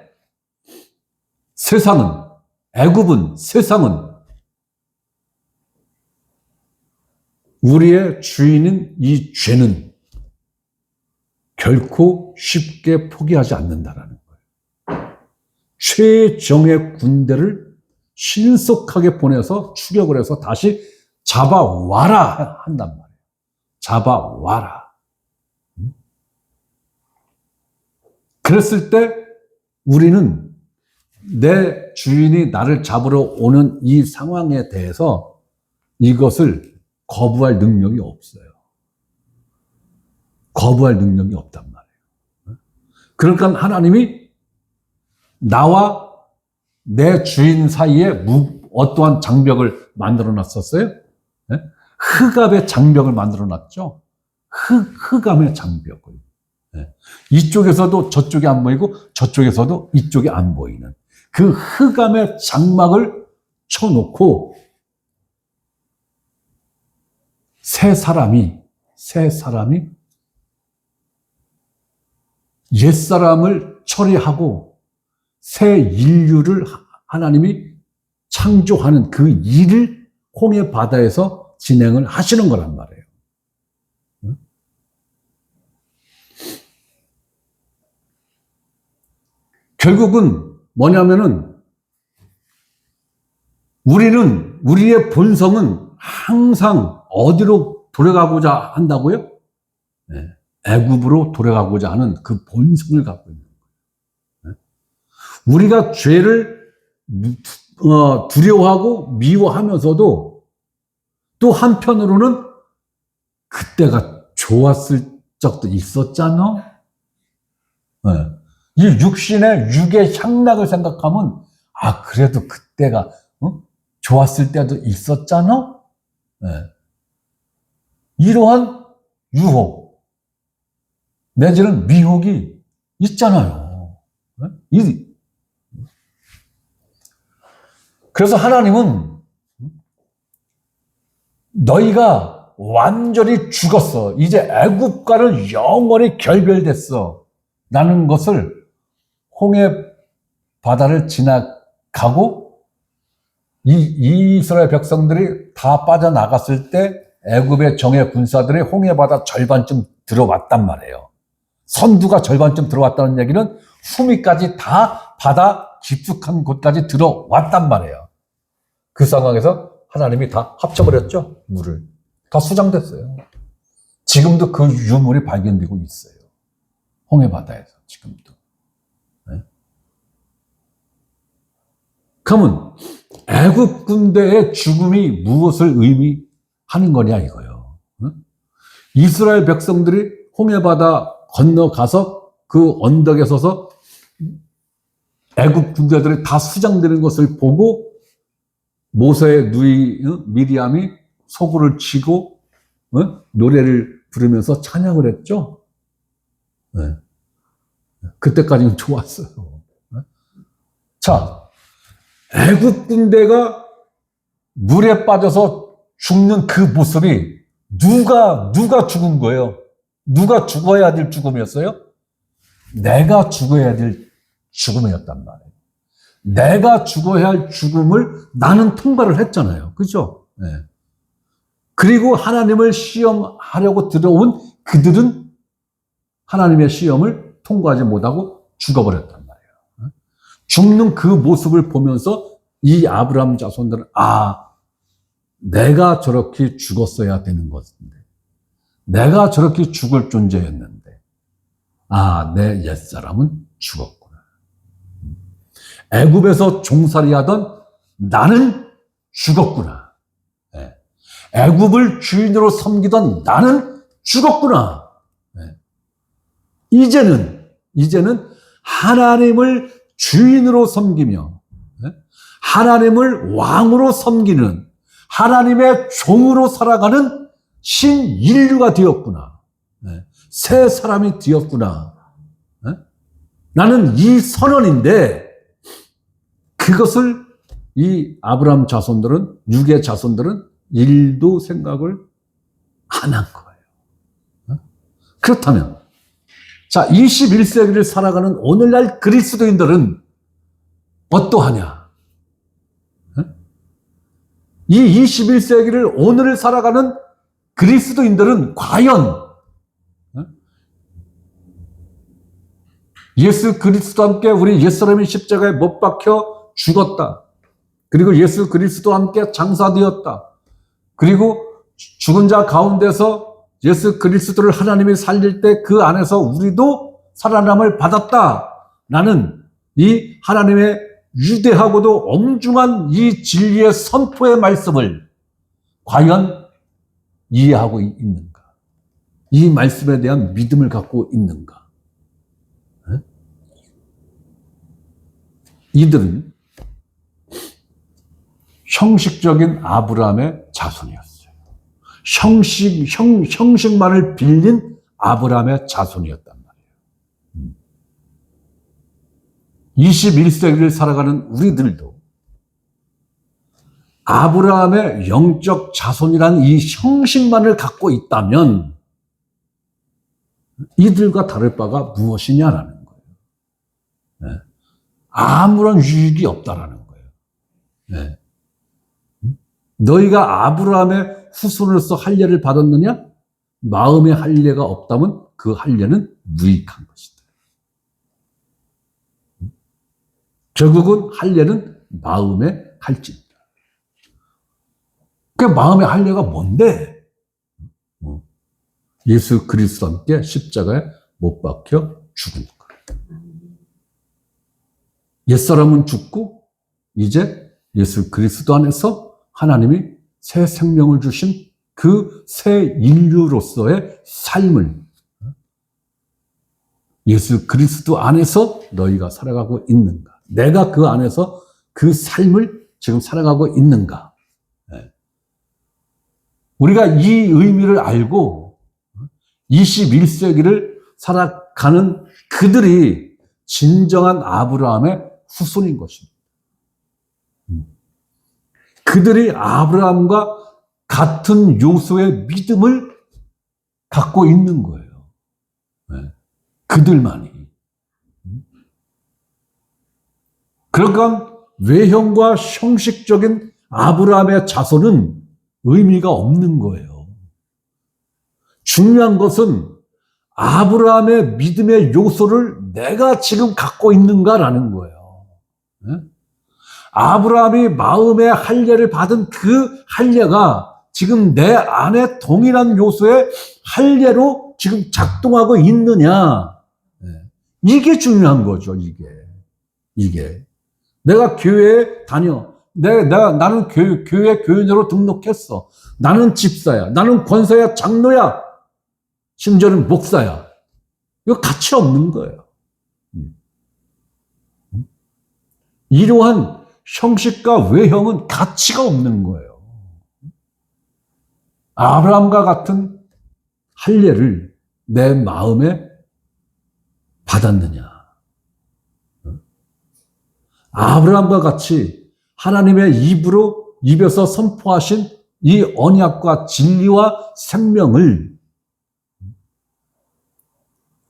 애굽은, 세상은 우리의 주인인 이 죄는 결코 쉽게 포기하지 않는다라는 거예요. 최정의 군대를 신속하게 보내서 추격을 해서 다시 잡아와라 한단 말이에요. 잡아와라. 그랬을 때 우리는 내 주인이 나를 잡으러 오는 이 상황에 대해서 이것을 거부할 능력이 없어요. 거부할 능력이 없단 말이에요. 그러니까 하나님이 나와 내 주인 사이에 어떠한 장벽을 만들어 놨었어요? 흑암의 장벽을 만들어 놨죠? 흑암의 장벽을. 이쪽에서도 저쪽이 안 보이고 저쪽에서도 이쪽이 안 보이는 그 흑암의 장막을 쳐놓고 세 사람이 옛사람을 처리하고 새 인류를 하나님이 창조하는 그 일을 홍해 바다에서 진행을 하시는 거란 말이에요. 결국은 뭐냐면은 우리의 본성은 항상 어디로 돌아가고자 한다고요? 애굽으로 돌아가고자 하는 그 본성을 갖고 있는 거예요. 우리가 죄를 두려워하고 미워하면서도 또 한편으로는 그때가 좋았을 적도 있었잖아. 이 육의 향락을 생각하면 그래도 그때가 좋았을 때도 있었잖아. 이러한 유혹 내지는 미혹이 있잖아요. 그래서 하나님은 너희가 완전히 죽었어. 이제 애굽과는 영원히 결별됐어. 라는 것을 홍해 바다를 지나가고 이 이스라엘 백성들이 다 빠져나갔을 때 애굽의 정예 군사들이 홍해 바다 절반쯤 들어왔단 말이에요. 선두가 절반쯤 들어왔다는 얘기는 후미까지 다 바다 깊숙한 곳까지 들어왔단 말이에요. 그 상황에서 하나님이 다 합쳐버렸죠. 물을. 다 수장됐어요. 지금도 그 유물이 발견되고 있어요. 홍해 바다에서 지금도. 그러면 애국 군대의 죽음이 무엇을 의미하는 거냐 이거예요. 이스라엘 백성들이 홍해 바다 건너가서 그 언덕에 서서 애국 군대들이 다 수장되는 것을 보고 모세의 누이 미리암이 소구를 치고 노래를 부르면서 찬양을 했죠. 그때까지는 좋았어요. 자, 애국 군대가 물에 빠져서 죽는 그 모습이 누가 죽은 거예요? 누가 죽어야 될 죽음이었어요? 내가 죽어야 될 죽음이었단 말이에요. 내가 죽어야 할 죽음을 나는 통과를 했잖아요. 그죠? 그리고 하나님을 시험하려고 들어온 그들은 하나님의 시험을 통과하지 못하고 죽어버렸단 말이에요. 죽는 그 모습을 보면서 이 아브라함 자손들은 내가 저렇게 죽었어야 되는 것인데, 내가 저렇게 죽을 존재였는데, 내 옛사람은 죽었구나. 애굽에서 종살이하던 나는 죽었구나. 애굽을 주인으로 섬기던 나는 죽었구나. 이제는 하나님을 주인으로 섬기며 하나님을 왕으로 섬기는 하나님의 종으로 살아가는 신인류가 되었구나. 새 사람이 되었구나. 나는 이 선언인데 그것을 이 아브라함 자손들은, 육의 자손들은 일도 생각을 안 한 거예요. 그렇다면 자, 21세기를 살아가는 오늘날 그리스도인들은 어떠하냐? 이 21세기를 오늘을 살아가는 그리스도인들은 과연 예수 그리스도와 함께 우리 옛사람이 십자가에 못 박혀 죽었다. 그리고 예수 그리스도와 함께 장사되었다. 그리고 죽은 자 가운데서 예수 그리스도를 하나님이 살릴 때 그 안에서 우리도 살아남을 받았다. 라는 이 하나님의 위대하고도 엄중한 이 진리의 선포의 말씀을 과연 이해하고 있는가? 이 말씀에 대한 믿음을 갖고 있는가? 이들은 형식적인 아브라함의 자손이었어요. 형식만을 빌린 아브라함의 자손이었단 말이에요. 21세기를 살아가는 우리들도 아브라함의 영적 자손이란 이 형식만을 갖고 있다면 이들과 다를 바가 무엇이냐라는 거예요. 네. 아무런 유익이 없다라는 거예요. 네. 너희가 아브라함의 후손으로서 할례를 받았느냐? 마음의 할례가 없다면 그 할례는 무익한 것이다. 결국은 할례는 마음의 할지입니다. 그 마음의 할례가 뭔데? 예수 그리스도와 함께 십자가에 못 박혀 죽은 것. 옛사람은 죽고 이제 예수 그리스도 안에서 하나님이 새 생명을 주신 그 새 인류로서의 삶을 예수 그리스도 안에서 너희가 살아가고 있는가? 내가 그 안에서 그 삶을 지금 살아가고 있는가? 우리가 이 의미를 알고 21세기를 살아가는 그들이 진정한 아브라함의 후손인 것입니다. 그들이 아브라함과 같은 요소의 믿음을 갖고 있는 거예요. 그들만이. 그러니까 외형과 형식적인 아브라함의 자손은 의미가 없는 거예요. 중요한 것은 아브라함의 믿음의 요소를 내가 지금 갖고 있는가라는 거예요. 아브라함이 마음의 할례를 받은 그 할례가 지금 내 안에 동일한 요소의 할례로 지금 작동하고 있느냐. 이게 중요한 거죠, 이게. 내가 교회에 다녀. 나는 교회 교인으로 등록했어. 나는 집사야. 나는 권사야, 장로야. 심지어는 목사야. 이거 가치 없는 거예요. 이러한 형식과 외형은 가치가 없는 거예요. 아브라함과 같은 할례를 내 마음에 받았느냐. 아브라함과 같이 하나님의 입에서 선포하신 이 언약과 진리와 생명을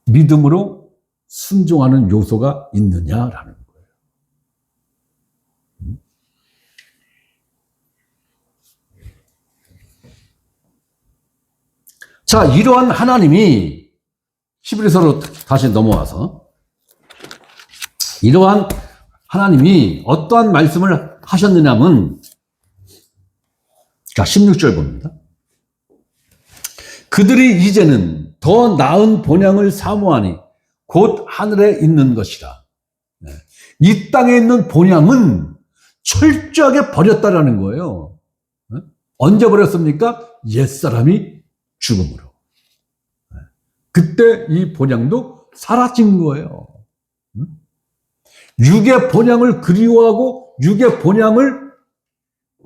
믿음으로 순종하는 요소가 있느냐라는 거예요. 자, 이러한 하나님이 히브리서로 다시 넘어와서 이러한 하나님이 어떠한 말씀을 하셨느냐면, 자, 16절 봅니다. 그들이 이제는 더 나은 본향을 사모하니 곧 하늘에 있는 것이라. 이 땅에 있는 본향은 철저하게 버렸다라는 거예요. 언제 버렸습니까? 옛사람이 죽음으로. 그때 이 본향도 사라진 거예요. 육의 본향을 그리워하고 육의 본향을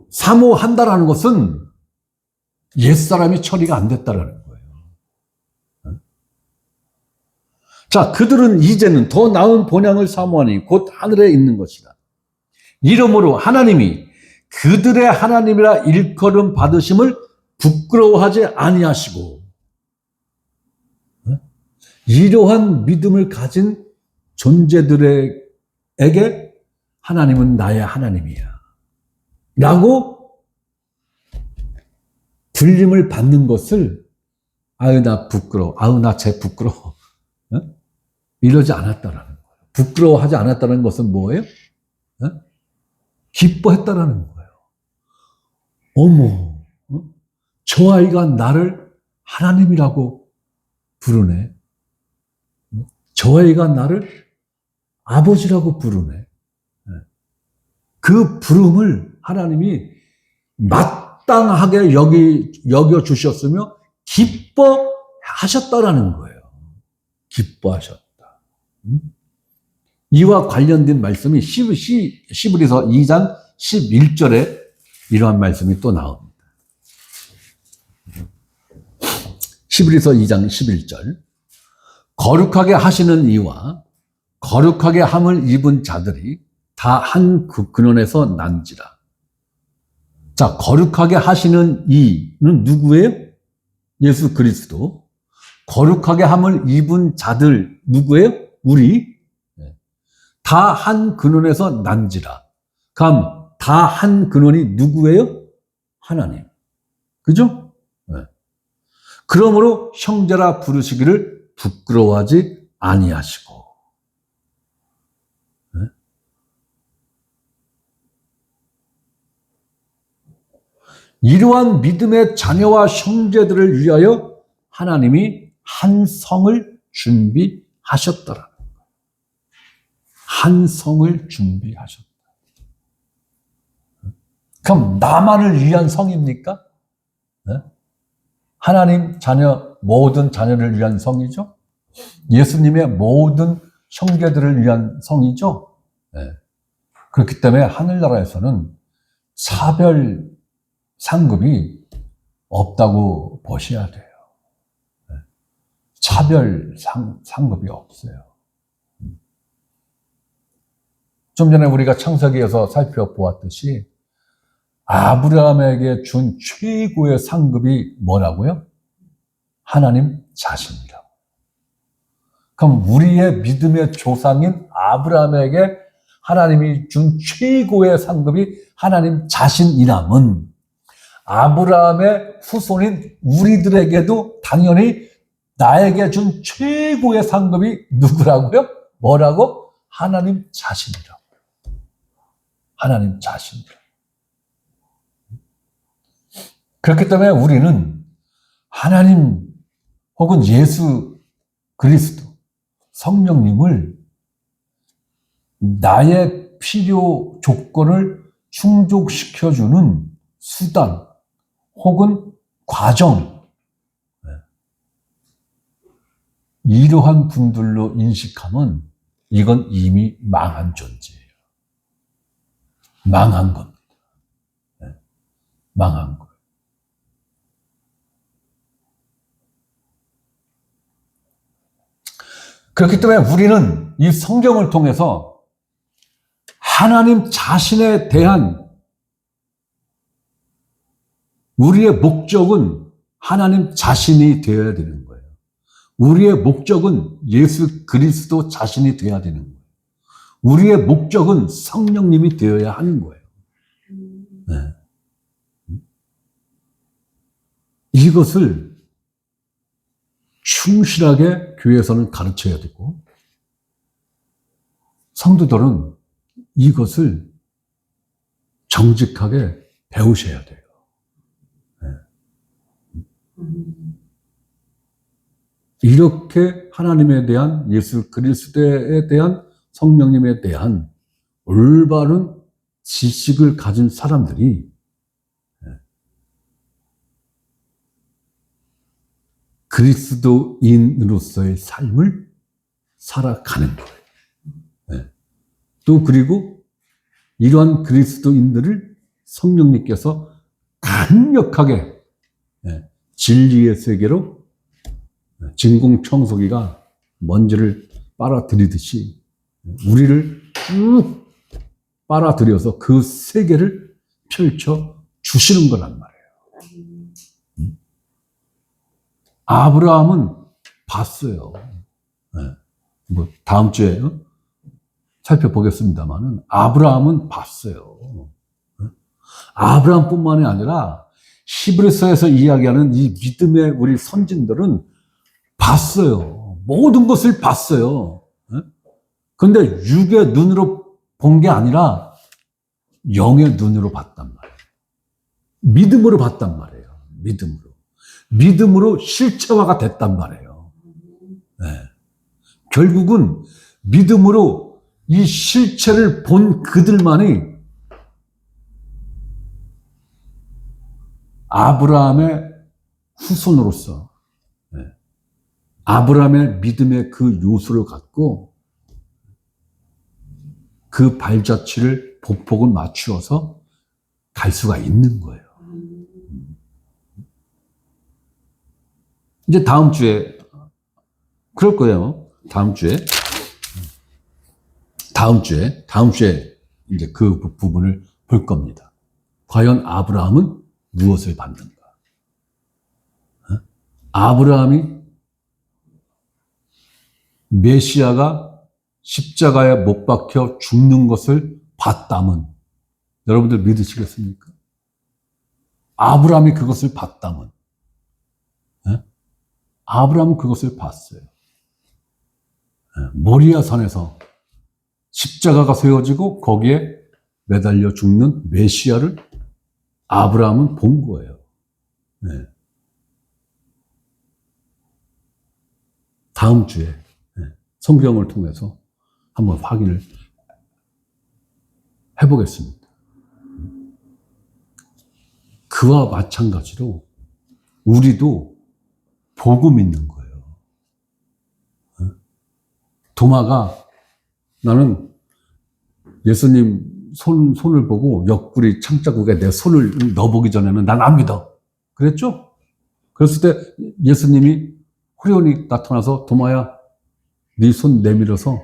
사모한다라는 것은 옛사람이 처리가 안 됐다라는 거예요. 자, 그들은 이제는 더 나은 본향을 사모하니 곧 하늘에 있는 것이다. 이러므로 하나님이 그들의 하나님이라 일컬음 받으심을 부끄러워하지 아니하시고, 이러한 믿음을 가진 존재들에게 하나님은 나의 하나님이야 라고 불림을 받는 것을 아유 나 부끄러워, 아유 나 쟤 부끄러워, 이러지 않았다라는 거예요. 부끄러워하지 않았다는 것은 뭐예요? 기뻐했다라는 거예요. 어머, 저 아이가 나를 하나님이라고 부르네. 저 아이가 나를 아버지라고 부르네. 그 부름을 하나님이 마땅하게 여겨주셨으며 기뻐하셨다라는 거예요. 기뻐하셨다. 이와 관련된 말씀이 시브리서 2장 11절에 이러한 말씀이 또 나옵니다. 시브리서 2장 11절. 거룩하게 하시는 이와 거룩하게 함을 입은 자들이 다 한 근원에서 난지라. 자, 거룩하게 하시는 이는 누구예요? 예수 그리스도. 거룩하게 함을 입은 자들 누구예요? 우리. 다 한 근원에서 난지라. 그럼 다 한 근원이 누구예요? 하나님. 그죠? 네. 그러므로 형제라 부르시기를 부끄러워하지 아니하시고. 네. 이러한 믿음의 자녀와 형제들을 위하여 하나님이 한 성을 준비하셨더라. 한 성을 준비하셨다. 그럼 나만을 위한 성입니까? 네? 하나님 자녀, 모든 자녀를 위한 성이죠? 예수님의 모든 형제들을 위한 성이죠? 네. 그렇기 때문에 하늘나라에서는 차별 상급이 없다고 보셔야 돼요. 네. 차별 상급이 없어요. 좀 전에 우리가 창세기에서 살펴보았듯이 아브라함에게 준 최고의 상급이 뭐라고요? 하나님 자신이라고. 그럼 우리의 믿음의 조상인 아브라함에게 하나님이 준 최고의 상급이 하나님 자신이라면 아브라함의 후손인 우리들에게도 당연히 나에게 준 최고의 상급이 누구라고요? 뭐라고? 하나님 자신이라고. 하나님 자신이라고. 그렇기 때문에 우리는 하나님 혹은 예수 그리스도 성령님을 나의 필요 조건을 충족시켜주는 수단 혹은 과정, 이러한 분들로 인식하면 이건 이미 망한 존재예요. 망한 겁니다. 망한 거예요. 그렇기 때문에 우리는 이 성경을 통해서 하나님 자신에 대한 우리의 목적은 하나님 자신이 되어야 되는 거예요. 우리의 목적은 예수 그리스도 자신이 되어야 되는 거예요. 우리의 목적은 성령님이 되어야 하는 거예요. 네. 이것을 충실하게 교회에서는 가르쳐야 되고 성도들은 이것을 정직하게 배우셔야 돼요. 네. 이렇게 하나님에 대한 예수 그리스도에 대한 성령님에 대한 올바른 지식을 가진 사람들이 그리스도인으로서의 삶을 살아가는 거예요. 네. 또 그리고 이러한 그리스도인들을 성령님께서 강력하게 진리의 세계로 진공청소기가 먼지를 빨아들이듯이 우리를 쭉 빨아들여서 그 세계를 펼쳐 주시는 거란 말이에요. 아브라함은 봤어요. 뭐 다음 주에 살펴보겠습니다만은 아브라함은 봤어요. 아브라함뿐만이 아니라 히브리서에서 이야기하는 이 믿음의 우리 선진들은 봤어요. 모든 것을 봤어요. 그런데 육의 눈으로 본 게 아니라 영의 눈으로 봤단 말이에요. 믿음으로 봤단 말이에요. 믿음으로 실체화가 됐단 말이에요. 네. 결국은 믿음으로 이 실체를 본 그들만이 아브라함의 후손으로서 아브라함의 믿음의 그 요소를 갖고 그 발자취를 보폭을 맞추어서 갈 수가 있는 거예요. 이제 다음 주에 그럴 거예요. 다음 주에 이제 그 부분을 볼 겁니다. 과연 아브라함은 무엇을 받는가? 아브라함이 메시아가 십자가에 못 박혀 죽는 것을 봤다면 여러분들 믿으시겠습니까? 아브라함이 그것을 봤다면 아브라함은 그것을 봤어요. 모리아 산에서 십자가가 세워지고 거기에 매달려 죽는 메시아를 아브라함은 본 거예요. 다음 주에 성경을 통해서 한번 확인을 해보겠습니다. 그와 마찬가지로 우리도 보고 믿는 거예요. 도마가 나는 예수님 손을 보고 옆구리 창자국에 내 손을 넣어보기 전에는 난 안 믿어. 그랬죠? 그랬을 때 예수님이 호련히 나타나서 도마야 네 손 내밀어서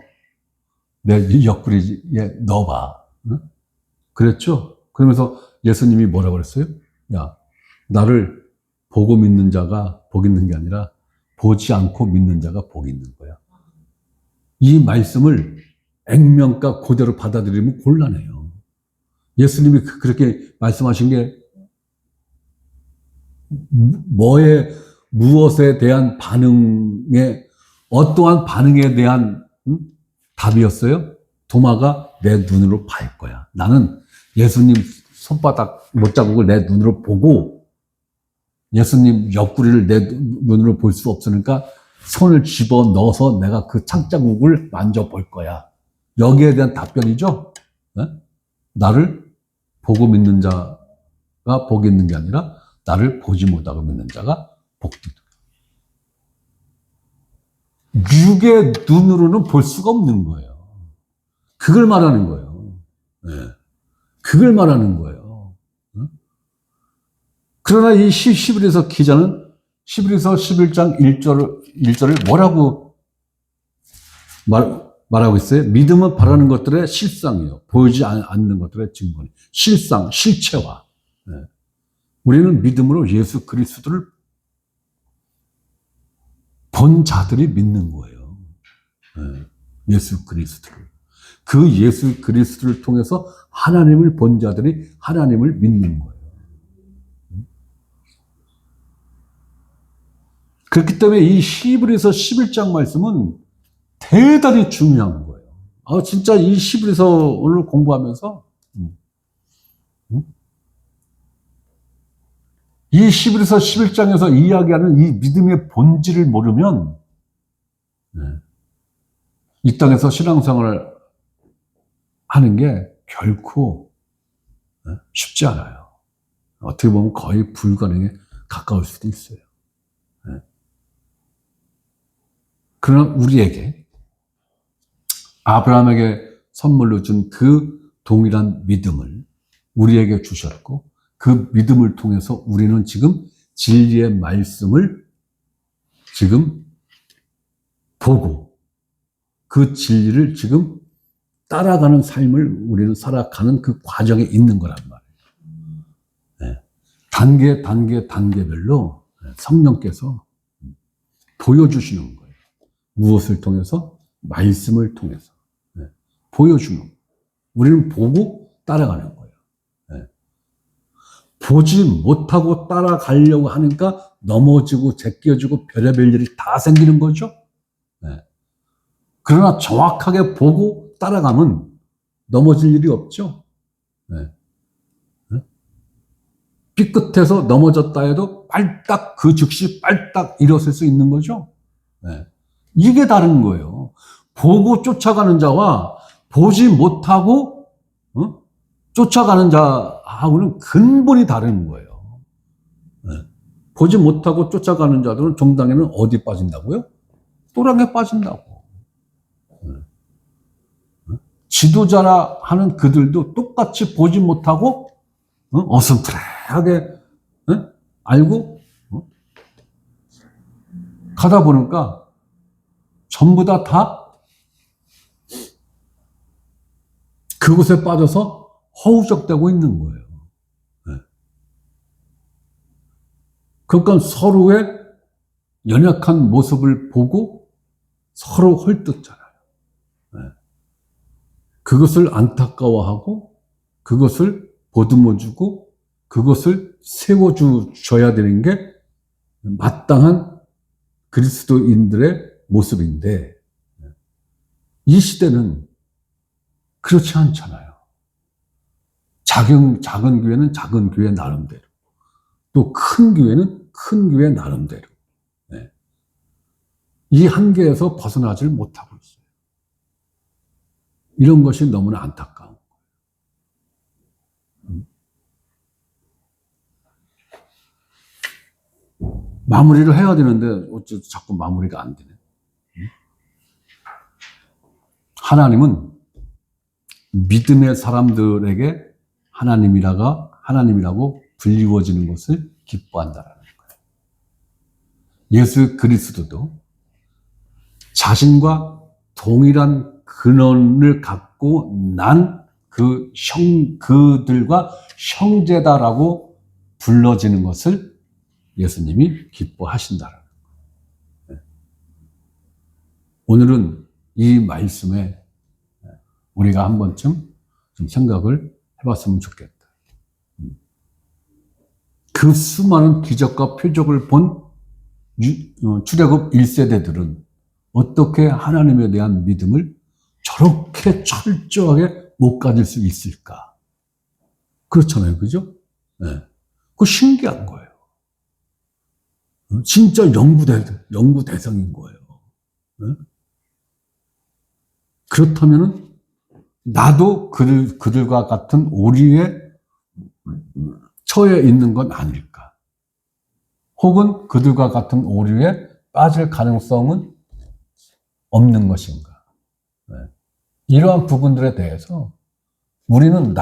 내 옆구리에 넣어봐. 그랬죠? 그러면서 예수님이 뭐라고 그랬어요? 야, 나를 보고 믿는 자가 복 있는 게 아니라 보지 않고 믿는 자가 복 있는 거야. 이 말씀을 액면가 그대로 받아들이면 곤란해요. 예수님이 그렇게 말씀하신 게 무엇에 대한 어떠한 반응에 대한 답이었어요? 도마가 내 눈으로 볼 거야. 나는 예수님 손바닥 못자국을 내 눈으로 보고 예수님 옆구리를 내 눈으로 볼 수 없으니까 손을 집어 넣어서 내가 그 창자국을 만져볼 거야. 여기에 대한 답변이죠. 나를 보고 믿는 자가 복이 있는 게 아니라 나를 보지 못하고 믿는 자가 복이 있다. 육의 눈으로는 볼 수가 없는 거예요. 그걸 말하는 거예요. 그걸 말하는 거예요. 그러나 이 히브리서 기자는 히브리서 11장 1절을 뭐라고 말하고 있어요? 믿음은 바라는 것들의 실상이요. 보이지 않는 것들의 증거니. 실상, 실체화. 우리는 믿음으로 예수 그리스도를 본 자들이 믿는 거예요. 예수 그리스도를. 그 예수 그리스도를 통해서 하나님을 본 자들이 하나님을 믿는 거예요. 그렇기 때문에 이 히브리서 11장 말씀은 대단히 중요한 거예요. 진짜 이 히브리서 오늘 공부하면서 이 히브리서 11장에서 이야기하는 이 믿음의 본질을 모르면 이 땅에서 신앙생활을 하는 게 결코 쉽지 않아요. 어떻게 보면 거의 불가능에 가까울 수도 있어요. 그러나 우리에게 아브라함에게 선물로 준 그 동일한 믿음을 우리에게 주셨고 그 믿음을 통해서 우리는 지금 진리의 말씀을 지금 보고 그 진리를 지금 따라가는 삶을 우리는 살아가는 그 과정에 있는 거란 말이에요. 단계별로 성령께서 보여주시는 거예요. 무엇을 통해서? 말씀을 통해서. 보여주는 거예요. 우리는 보고 따라가는 거예요. 보지 못하고 따라가려고 하니까 넘어지고 제껴지고 별의별 일이 다 생기는 거죠. 그러나 정확하게 보고 따라가면 넘어질 일이 없죠. 삐끗해서 넘어졌다 해도 빨딱 그 즉시 빨딱 일어설 수 있는 거죠. 이게 다른 거예요. 보고 쫓아가는 자와 보지 못하고 쫓아가는 자하고는 근본이 다른 거예요. 보지 못하고 쫓아가는 자들은 정당에는 어디 빠진다고요? 또랑에 빠진다고. 지도자라 하는 그들도 똑같이 보지 못하고 어슴푸레하게 알고 가다 보니까 전부 다 그곳에 빠져서 허우적대고 있는 거예요. 그러니까 서로의 연약한 모습을 보고 서로 헐뜯잖아요. 그것을 안타까워하고 그것을 보듬어주고 그것을 세워줘야 되는 게 마땅한 그리스도인들의 모습인데 이 시대는 그렇지 않잖아요. 작은 교회는 작은 교회 나름대로 또 큰 교회는 큰 교회 나름대로 이 한계에서 벗어나질 못하고 있어요. 이런 것이 너무나 안타까운 거예요. 마무리를 해야 되는데 어째 자꾸 마무리가 안 되네. 하나님은 믿음의 사람들에게 하나님이라고 불리워지는 것을 기뻐한다라는 거예요. 예수 그리스도도 자신과 동일한 근원을 갖고 난 그들과 형제다라고 불러지는 것을 예수님이 기뻐하신다라는 거예요. 오늘은 이 말씀에 우리가 한 번쯤 좀 생각을 해봤으면 좋겠다. 그 수많은 기적과 표적을 본 출애굽 1세대들은 어떻게 하나님에 대한 믿음을 저렇게 철저하게 못 가질 수 있을까? 그렇잖아요. 그죠? 네. 그거 신기한 거예요. 진짜 연구 대상인 거예요. 네? 그렇다면은 나도 그들과 같은 오류에 처해 있는 건 아닐까? 혹은 그들과 같은 오류에 빠질 가능성은 없는 것인가? 네. 이러한 부분들에 대해서 우리는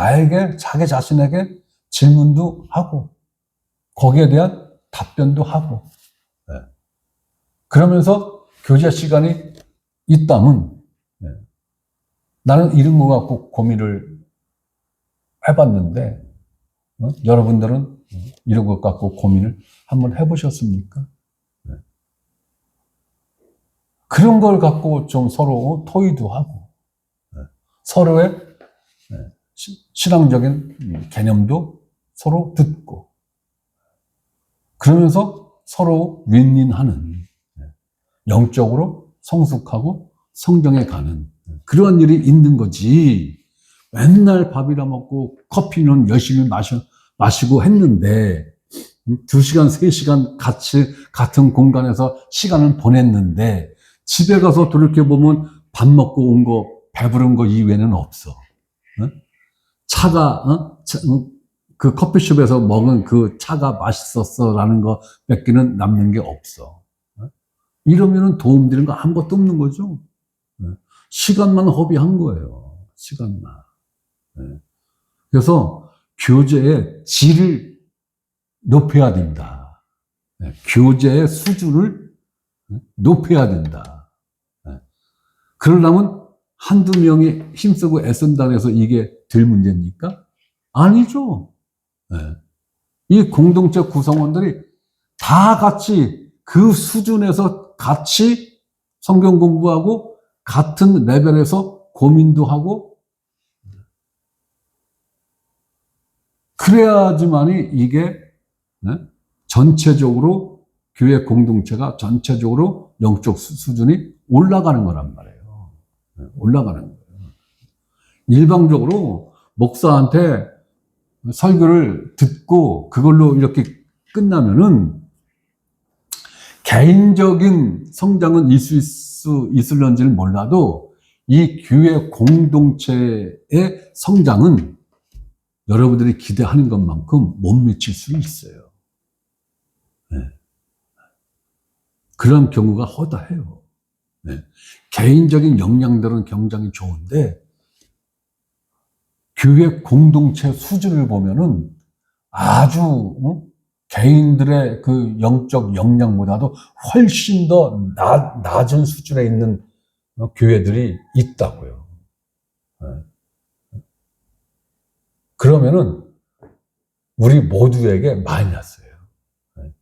자기 자신에게 질문도 하고 거기에 대한 답변도 하고 그러면서 교제 시간이 있다면 나는 이런 거 갖고 고민을 해봤는데 여러분들은 이런 것 갖고 고민을 한번 해보셨습니까? 그런 걸 갖고 좀 서로 토의도 하고 서로의 신앙적인 개념도 서로 듣고 그러면서 서로 윈윈하는 영적으로 성숙하고 성경에 가는 그런 일이 있는 거지. 맨날 밥이라 먹고 커피는 열심히 마시고 했는데 2시간, 3시간 같은 공간에서 시간을 보냈는데 집에 가서 돌이켜보면 밥 먹고 온 거, 배부른 거 이외에는 없어. 차가, 그 커피숍에서 먹은 그 차가 맛있었어라는 거 몇 개는 남는 게 없어. 이러면은 도움되는 거 아무것도 없는 거죠. 시간만 허비한 거예요. 시간만. 그래서 교제의 질을 높여야 된다. 교제의 수준을 높여야 된다. 그러려면 한두 명이 힘쓰고 애쓴다고 해서 이게 될 문제입니까? 아니죠. 이 공동체 구성원들이 다 같이 그 수준에서 같이 성경 공부하고 같은 레벨에서 고민도 하고 그래야지만이 이게 전체적으로 교회 공동체가 전체적으로 영적 수준이 올라가는 거란 말이에요. 올라가는 거예요. 일방적으로 목사한테 설교를 듣고 그걸로 이렇게 끝나면은 개인적인 성장은 있을런지는 몰라도 이 교회 공동체의 성장은 여러분들이 기대하는 것만큼 못 미칠 수 있어요. 네. 그런 경우가 허다해요. 네. 개인적인 역량들은 굉장히 좋은데 교회 공동체 수준을 보면은 아주 개인들의 그 영적 역량보다도 훨씬 더 낮은 수준에 있는 교회들이 있다고요. 네. 그러면은 우리 모두에게 마이너스예요. 네.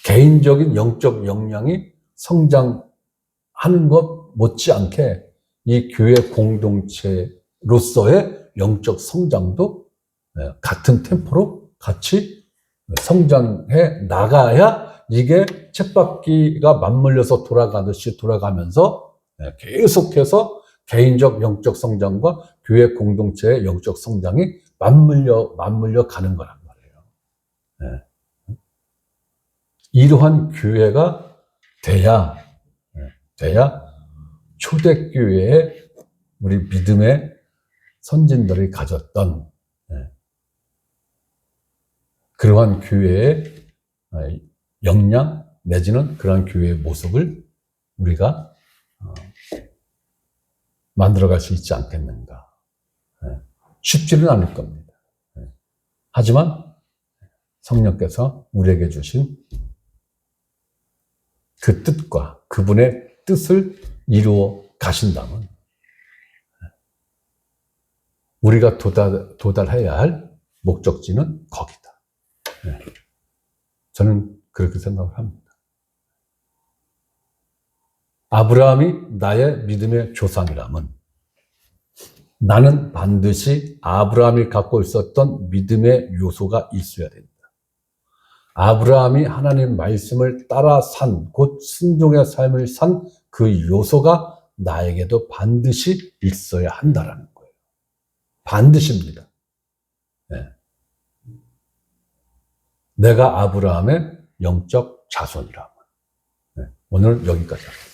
개인적인 영적 역량이 성장하는 것 못지않게 이 교회 공동체로서의 영적 성장도 같은 템포로 같이 성장해 나가야 이게 쳇바퀴가 맞물려서 돌아가듯이 돌아가면서 계속해서 개인적 영적 성장과 교회 공동체의 영적 성장이 맞물려 가는 거란 말이에요. 이러한 교회가 돼야 초대교회의 우리 믿음의 선진들이 가졌던 그러한 교회의 역량 내지는 그러한 교회의 모습을 우리가 만들어갈 수 있지 않겠는가. 쉽지는 않을 겁니다. 하지만 성령께서 우리에게 주신 그 뜻과 그분의 뜻을 이루어 가신다면 우리가 도달해야 할 목적지는 거기다. 저는 그렇게 생각을 합니다. 아브라함이 나의 믿음의 조상이라면 나는 반드시 아브라함이 갖고 있었던 믿음의 요소가 있어야 된다. 아브라함이 하나님 말씀을 따라 곧 순종의 삶을 산 그 요소가 나에게도 반드시 있어야 한다라는 거예요. 반드시입니다. 내가 아브라함의 영적 자손이라면. 오늘 여기까지 합니다.